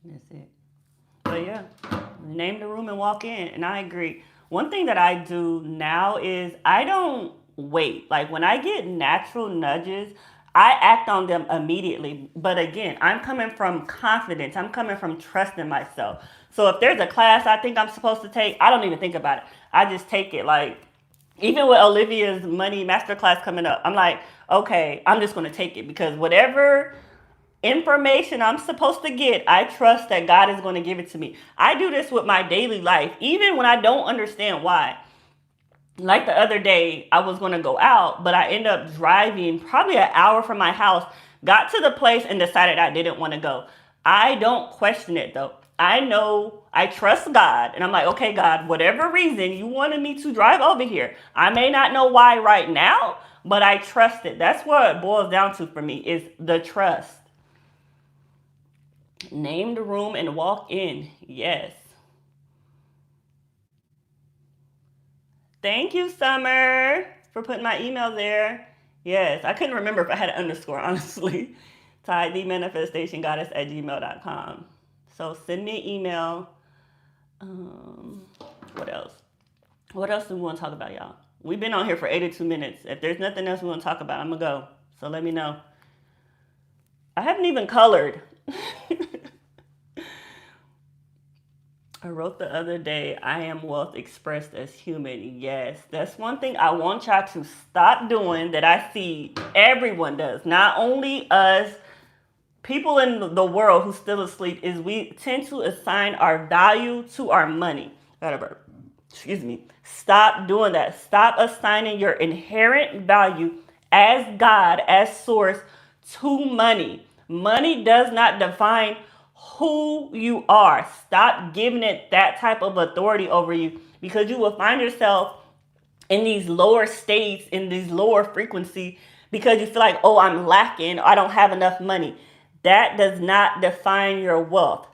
S1: That's it. But yeah, name the room and walk in. And I agree. One thing that I do now is I don't wait. Like when I get natural nudges, I act on them immediately. But again, I'm coming from confidence. I'm coming from trusting myself. So if there's a class I think I'm supposed to take, I don't even think about it. I just take it. Like even with Olivia's money masterclass coming up, I'm like, okay, I'm just going to take it because whatever information I'm supposed to get, I trust that God is going to give it to me. I do this with my daily life, even when I don't understand why. Like the other day, I was going to go out, but I ended up driving probably an hour from my house, got to the place and decided I didn't want to go. I don't question it though. I know I trust God and I'm like, okay, God, whatever reason you wanted me to drive over here. I may not know why right now, but I trust it. That's what it boils down to for me is the trust. Name the room and walk in. Yes. Thank you, Summer, for putting my email there. Yes, I couldn't remember if I had an underscore, honestly. Ty themanifestationgoddess@gmail.com. So send me an email. What else? What else do we want to talk about, y'all? We've been on here for 82 minutes. If there's nothing else we want to talk about, I'm going to go. So let me know. I haven't even colored. I wrote the other day, I am wealth expressed as human. Yes, that's one thing I want y'all to stop doing that I see everyone does. Not only us, people in the world who still asleep, is we tend to assign our value to our money. Excuse me. Stop doing that. Stop assigning your inherent value as God, as source, to money. Money does not define who you are. Stop giving it that type of authority over you because you will find yourself in these lower states, in these lower frequency because you feel like, oh, I'm lacking, I don't have enough money. That does not define your wealth.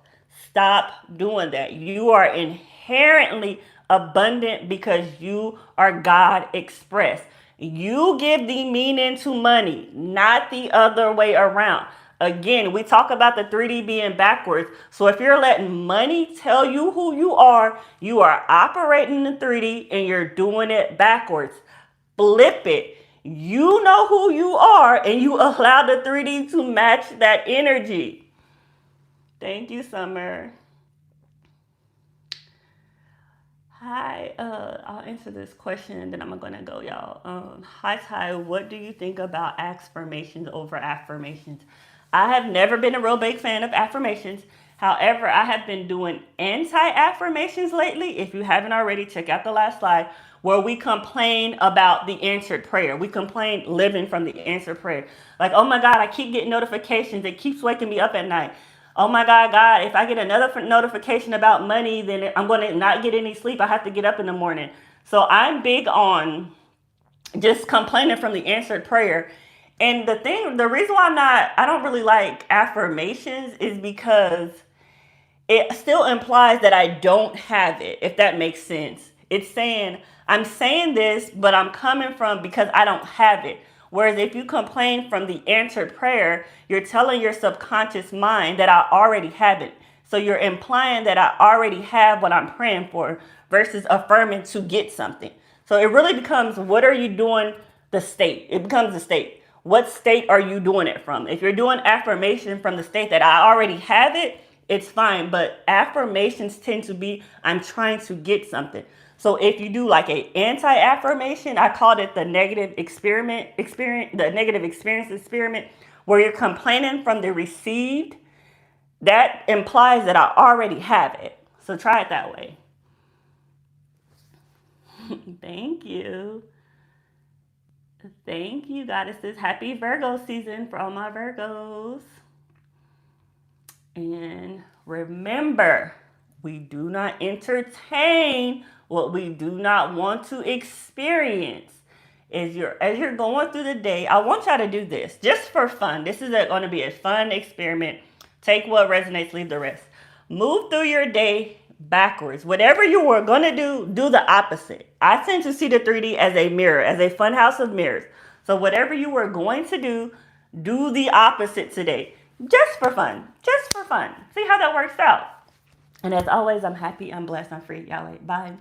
S1: Stop doing that. You are inherently abundant because you are God expressed. You give the meaning to money, not the other way around. Again, we talk about the 3D being backwards. So if you're letting money tell you who you are operating in 3D and you're doing it backwards. Flip it. You know who you are and you allow the 3D to match that energy. Thank you, Summer. Hi, I'll answer this question and then I'm gonna go, y'all. Hi Ty, what do you think about affirmations over affirmations? I have never been a real big fan of affirmations. However, I have been doing anti-affirmations lately. If you haven't already, check out the last slide where we complain about the answered prayer. We complain living from the answered prayer. Like, oh my God, I keep getting notifications. It keeps waking me up at night. Oh my God, if I get another notification about money, then I'm going to not get any sleep. I have to get up in the morning. So I'm big on just complaining from the answered prayer. And the reason why I don't really like affirmations is because it still implies that I don't have it, if that makes sense. It's saying, I'm saying this, but I'm coming from because I don't have it. Whereas if you complain from the answered prayer, you're telling your subconscious mind that I already have it. So you're implying that I already have what I'm praying for versus affirming to get something. So it really becomes, what are you doing? The state. It becomes the state. What state are you doing it from? If you're doing affirmation from the state that I already have it, it's fine. But affirmations tend to be, I'm trying to get something. So if you do like a anti-affirmation, I called it the negative the negative experience experiment, where you're complaining from the received. That implies that I already have it. So try it that way. Thank you. Thank you, goddesses. Happy Virgo season for all my Virgos. And remember, we do not entertain what we do not want to experience. As you're going through the day, I want y'all to do this just for fun. This is going to be a fun experiment. Take what resonates, leave the rest. Move through your day backwards. Whatever you were going to do the opposite. I tend to see the 3D as a mirror, as a fun house of mirrors. So whatever you were going to do the opposite today. Just for fun. Just for fun. See how that works out. And as always, I'm happy, I'm blessed, I'm free. Y'all, bye.